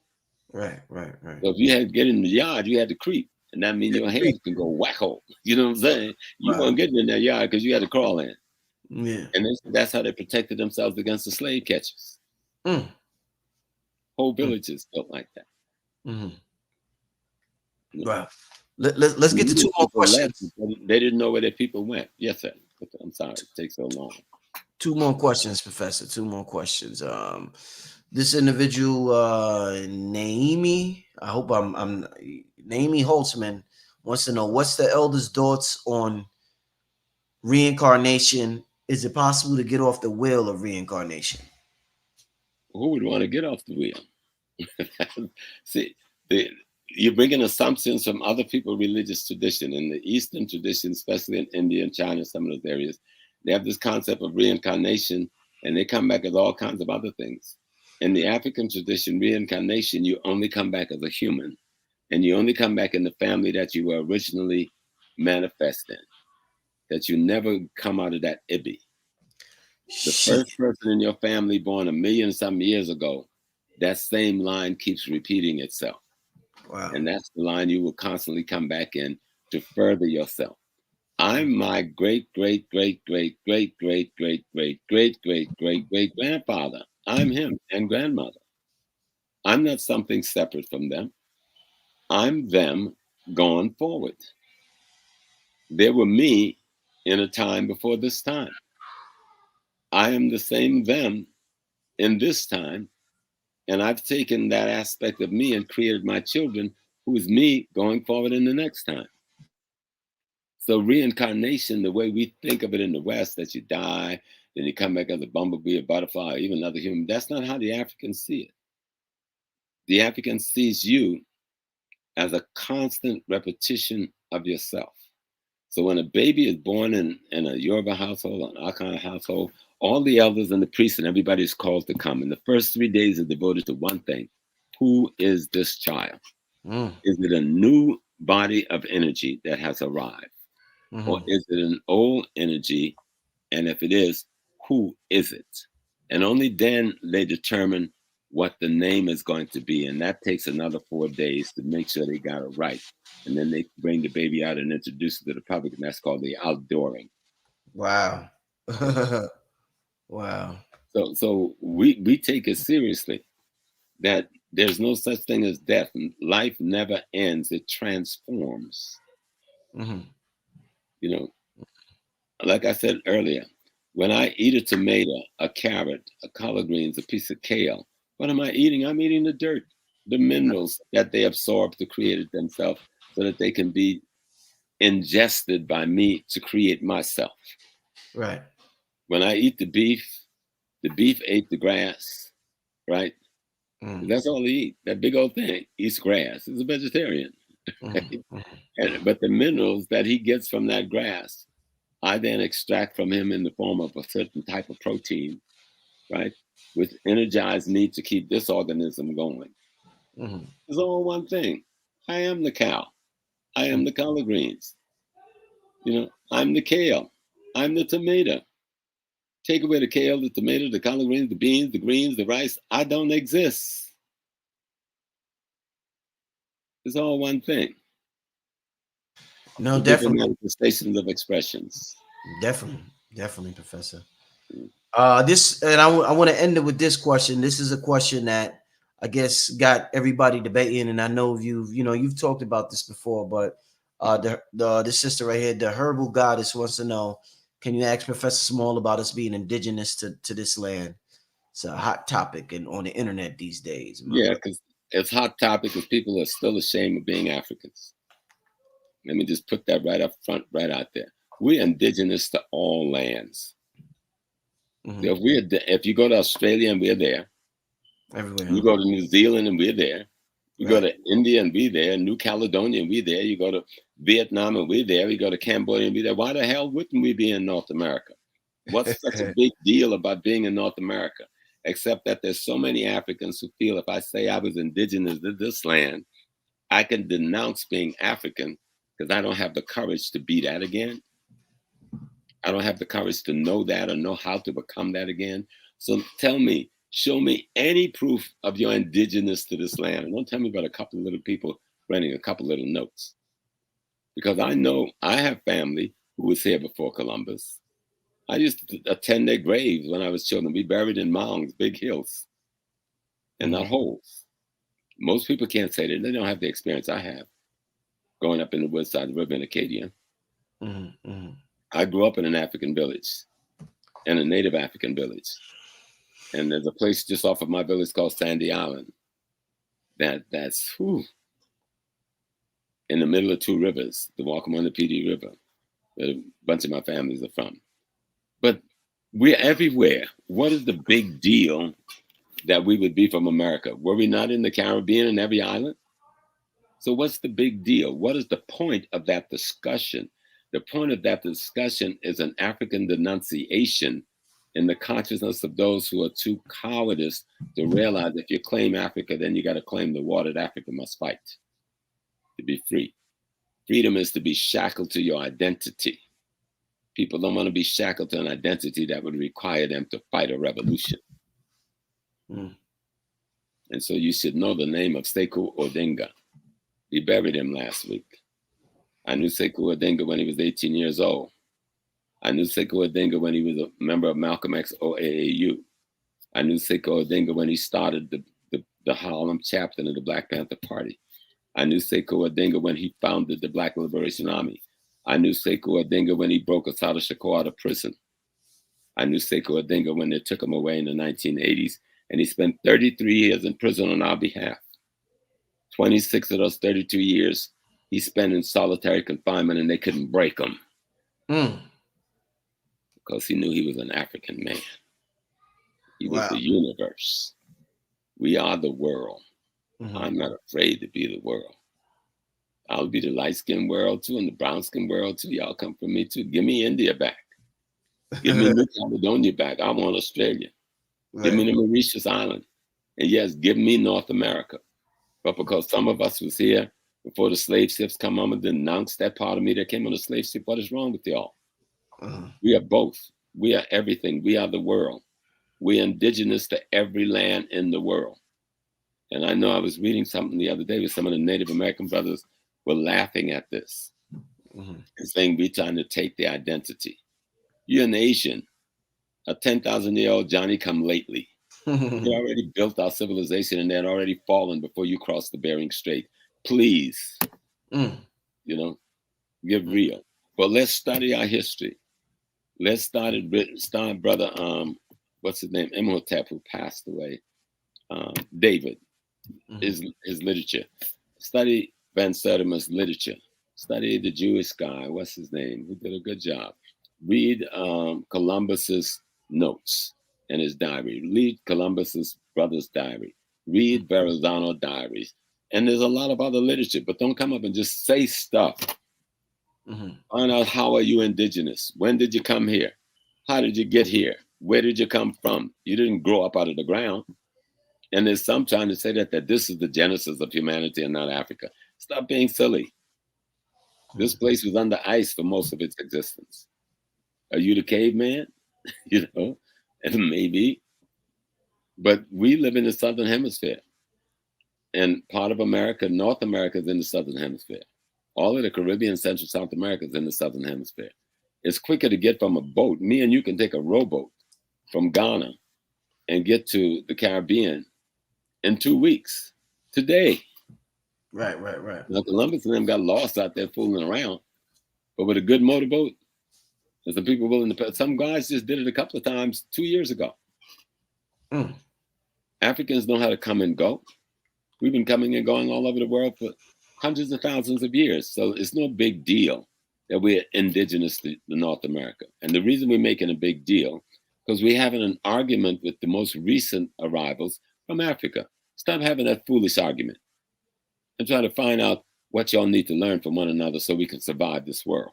Right. So if you had to get in the yard, you had to creep. And that means your hands can go wacko. You know what I'm saying? You weren't getting in that yard because you had to crawl in. Yeah. And that's how they protected themselves against the slave catchers. Whole villages built like that. Wow. Let's get to two more questions. They didn't know where their people went. Yes, sir. I'm sorry it takes so long. Two more questions, Professor. Two more questions. This individual, Naomi, I hope I'm Naomi Holtzman, wants to know, what's the elder's thoughts on reincarnation? Is it possible to get off the wheel of reincarnation? Who would want to get off the wheel? See, you're bringing assumptions from other people's religious tradition. In the Eastern tradition, especially in India and China, some of those areas, they have this concept of reincarnation, and they come back as all kinds of other things. In the African tradition, reincarnation, you only come back as a human, and you only come back in the family that you were originally manifest in, that you never come out of that Ibi. The Shit. first person in your family born 1,000,000 years ago, that same line keeps repeating itself. Wow. And that's the line you will constantly come back in to further yourself. I'm my great, great, great, great, great, great, great, great, great, great, great, great grandfather. I'm him and grandmother. I'm not something separate from them. I'm them going forward. They were me in a time before this time. I am the same them in this time. And I've taken that aspect of me and created my children, who is me going forward in the next time. So reincarnation, the way we think of it in the West, that you die, then you come back as a bumblebee, a butterfly, or even another human, that's not how the Africans see it. The African sees you as a constant repetition of yourself. So when a baby is born in a Yoruba household, or an Akan household, all the elders and the priests and everybody is called to come. And the first 3 days are devoted to one thing. Who is this child? Mm. Is it a new body of energy that has arrived? Or Mm-hmm. is it an old energy? And if it is, who is it? And only then they determine what the name is going to be. And that takes another 4 days to make sure they got it right. And then they bring the baby out and introduce it to the public. And that's called the outdooring. Wow. Yeah. Wow. So we take it seriously that there's no such thing as death. Life never ends. It transforms. Mm-hmm. You know, like I said earlier, when I eat a tomato, a carrot, a collard greens, a piece of kale, what am I eating? I'm eating the dirt, the minerals that they absorb to create it themselves so that they can be ingested by me to create myself. Right. When I eat the beef ate the grass, right? Mm. That's all they eat. That big old thing eats grass. He's a vegetarian. Mm-hmm. But the minerals that he gets from that grass, I then extract from him in the form of a certain type of protein, right? Which energize me to keep this organism going. Mm-hmm. It's all one thing. I am the cow. I am the collard greens. I'm the kale. I'm the tomato. Take away the kale, the tomato, the collard greens, the beans, the greens, the rice. I don't exist. It's all one thing. No, The different definitely, manifestations of expressions. definitely, definitely, Professor. Mm. This, and I want to end it with this question. This is a question that I guess got everybody debating, and I know you've talked about this before, but the sister right here, the herbal goddess, wants to know: can you ask Professor Small about us being indigenous to this land? It's a hot topic and on the internet these days, my Yeah, brother. because it's hot topic because people are still ashamed of being Africans. Let me just put that right up front, right out there. We're indigenous to all lands. Hmm. So if you go to Australia and we're there, Everywhere, you huh? go to New Zealand and we're there, you go Right. to India and we're there, New Caledonia and we're there, you go to Vietnam and we're there, you go to Cambodia and we're there. Why the hell wouldn't we be in North America? What's such a big deal about being in North America? Except that there's so many Africans who feel if I say I was indigenous to this land, I can denounce being African because I don't have the courage to be that again. I don't have the courage to know that or know how to become that again. So tell me, show me any proof of your indigenous to this land. And don't tell me about a couple of little people running a couple little notes. Because I know I have family who was here before Columbus. I used to attend their graves when I was children. We buried in mounds, big hills, and Hmm. not holes. Most people can't say that. They don't have the experience I have growing up in the woods side of the river in Acadia. Hmm. Hmm. I grew up in an African village, in a native African village. And there's a place just off of my village called Sandy Island. That's in the middle of two rivers, the Walkman and the PD River, where a bunch of my families are from. But we're everywhere. What is the big deal that we would be from America? Were we not in the Caribbean in every island? So what's the big deal? What is the point of that discussion? The point of that discussion is an African denunciation in the consciousness of those who are too cowardice to realize if you claim Africa, then you got to claim the war that Africa must fight to be free. Freedom is to be shackled to your identity. People don't want to be shackled to an identity that would require them to fight a revolution. Mm. And so you should know the name of Sekou Odinga. We buried him last week. I knew Sekou Odinga when he was 18 years old. I knew Sekou Odinga when he was a member of Malcolm X OAAU. I knew Sekou Odinga when he started the Harlem chapter of the Black Panther Party. I knew Sekou Odinga when he founded the Black Liberation Army. I knew Sekou Odinga when he broke Assata Shakur out of prison. I knew Sekou Odinga when they took him away in the 1980s, and he spent 33 years in prison on our behalf. 26 of those 32 years he spent in solitary confinement, and they couldn't break him because he knew he was an African man. He was the universe. We are the world. I'm not afraid to be the world. I'll be the light-skinned world too, and the brown-skinned world too. Y'all come for me too. Give me India back. Give me New Caledonia back. I want Australia. Give me the Mauritius Island. And yes, give me North America. But because some of us was here before the slave ships come on and denounce that part of me that came on the slave ship, what is wrong with y'all? We are both. We are everything. We are the world. We are indigenous to every land in the world. And I know I was reading something the other day with some of the Native American brothers were laughing at this and saying we're trying to take the identity. You're an Asian, a 10,000-year-old Johnny come lately. They already built our civilization and they had already fallen before you crossed the Bering Strait. Please, get real. But let's study our history. Let's start brother, what's his name? Imhotep, who passed away. David, his literature. Study Van Sertima's literature. Study the Jewish guy, what's his name, who did a good job. Read Columbus's notes and his diary. Read Columbus's brother's diary. Read Verrazano diaries. And there's a lot of other literature, but don't come up and just say stuff. Find out, how are you indigenous? When did you come here? How did you get here? Where did you come from? You didn't grow up out of the ground. And there's some trying to say that this is the genesis of humanity and not Africa. Stop being silly. This place was under ice for most of its existence. Are you the caveman? And maybe. But we live in the Southern Hemisphere. And part of America, North America, is in the Southern Hemisphere. All of the Caribbean, Central South America is in the Southern Hemisphere. It's quicker to get from a boat. Me and you can take a rowboat from Ghana and get to the Caribbean in 2 weeks. Today. Right. Now, Columbus and them got lost out there fooling around. But with a good motorboat, and some people willing to pay. Some guys just did it a couple of times 2 years ago. Africans know how to come and go. We've been coming and going all over the world for hundreds of thousands of years. So it's no big deal that we're indigenous to North America. And the reason we're making a big deal, because we're having an argument with the most recent arrivals from Africa. Stop having that foolish argument and try to find out what y'all need to learn from one another so we can survive this world.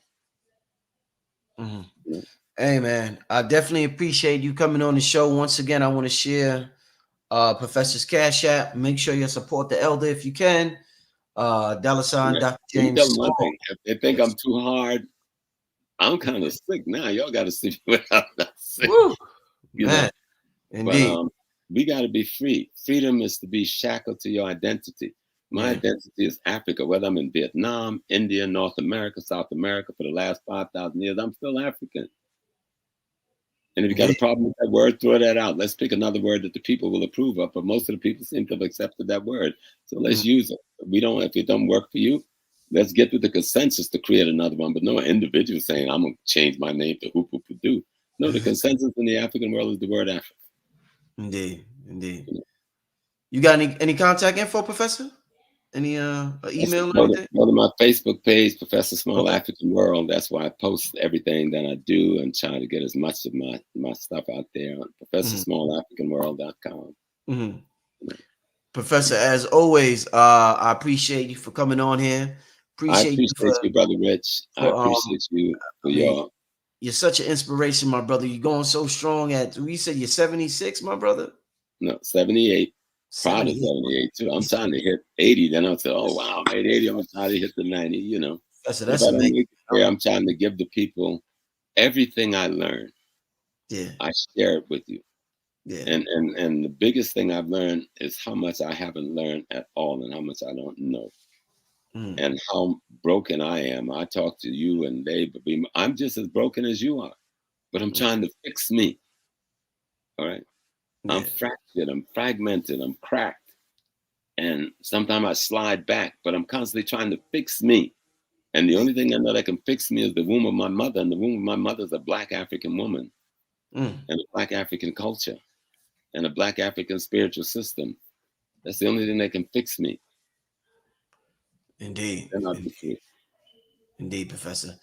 Hey, man, I definitely appreciate you coming on the show. Once again, I want to share Professor's Cash App. Make sure you support the elder if you can. $, Dr. James. If they think I'm too hard, I'm kind of sick now. Y'all got to see what I'm not sick. Man, indeed. But we got to be free. Freedom is to be shackled to your identity. My identity is Africa, whether I'm in Vietnam, India, North America, South America for the last 5,000 years, I'm still African. And if you got a problem with that word, throw that out. Let's pick another word that the people will approve of. But most of the people seem to have accepted that word. So let's use it. If it don't work for you, let's get to the consensus to create another one. But no individual saying, I'm going to change my name to Hoop Hoop Do. No, the consensus in the African world is the word Africa. Indeed. You got any contact info, Professor? Any email or anything? Go to my Facebook page, Professor Small African World. That's where I post everything that I do and try to get as much of my stuff out there on ProfessorSmallAfricanWorld.com. Professor, as always, I appreciate you for coming on here. I appreciate you, Brother Rich. I appreciate you for you're such an inspiration, my brother. You're going so strong you said you're 76, my brother? No, 78. Proud of 78 too. I'm trying to hit 80. Then I'll say, oh wow, I made 80. I'm trying to hit the 90. That's amazing. I'm trying to give the people everything I learn, Yeah. I share it with you. Yeah. And the biggest thing I've learned is how much I haven't learned at all and how much I don't know Mm. and how broken I am. I talk to you and Dave, but I'm just as broken as you are, but I'm Mm. trying to fix me. All right. I'm Yeah. fractured, I'm fragmented, I'm cracked. And sometimes I slide back, but I'm constantly trying to fix me. And the Yeah. only thing I know that can fix me is the womb of my mother. And the womb of my mother is a Black African woman Mm. and a Black African culture and a Black African spiritual system. That's the only thing that can fix me. Indeed. Then I'll be Indeed. free. Indeed, Professor.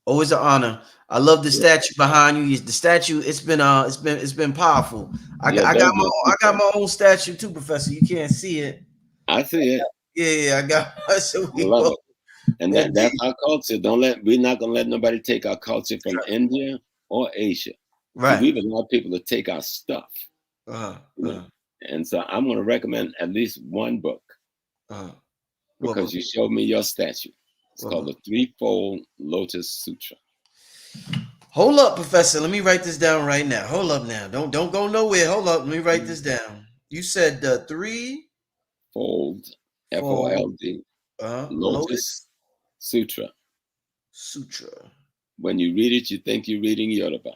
Always an honor. I love the Yeah, statue behind you. The statue, it's been powerful. I got yeah, I got those my are own, I got people. my own statue too, Professor. You can't see it. I see it. Yeah, yeah, I got so I we love both it. And that's indeed. our culture. We're not gonna let nobody take our culture from India or Asia. See, Right. we've allowed people to take our stuff, Uh, you know. uh, And so I'm gonna recommend at least one book uh. What because book? you showed me your statue. It's What called book? the Threefold Lotus Sutra. Hold up, Professor. Let me write this down right now. Hold up now. Don't go nowhere. Hold up. Let me write this down. You said the three Fold, fold Fold, Lotus Lotus Sutra. Sutra. When you read it, you think you're reading Yoruba.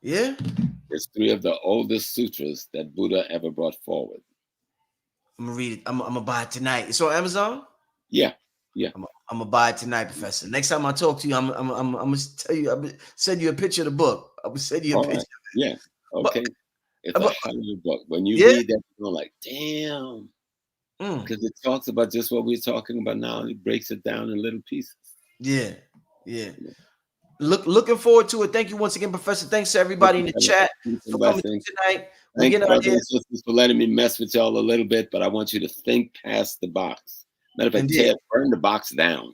Yeah? It's three of the oldest sutras that Buddha ever brought forward. I'm gonna read it. I'm gonna buy it tonight. It's on Amazon. Yeah, yeah. I'm gonna buy it tonight, Professor. Next time I talk to you, I'm gonna tell you. I'm gonna send you a picture of the book. I'm gonna send you a All picture. right. Yeah. But, Okay. It's a but hell of a book. When you yeah, read that, you're like, damn. mm, Because it talks about just what we're talking about now, and it breaks it down in little pieces. yeah, yeah. You know. Looking forward to it. Thank you once again, Professor. Thanks to Thank everybody you, in the brother. chat Peace for and coming blessings. through tonight. We Thanks, get out brothers here. and sisters, for letting me mess with y'all a little bit, but I want you to think past the box. Matter of fact, Indeed. Ted, burn the box down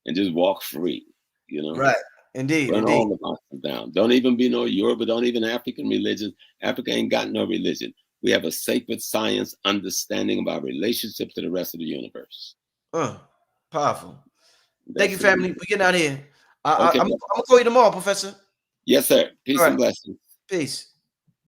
and just walk free. You know, Right. Indeed. burn Indeed. all the boxes down. Don't even be no Yoruba, don't even African religion. Africa ain't got no religion. We have a sacred science understanding of our relationship to the rest of the universe. Powerful. Thank you, That's it. family. We getting out here. Okay, I'm brother. gonna call you tomorrow, Professor. Yes, sir. All Peace and right. blessings. Peace.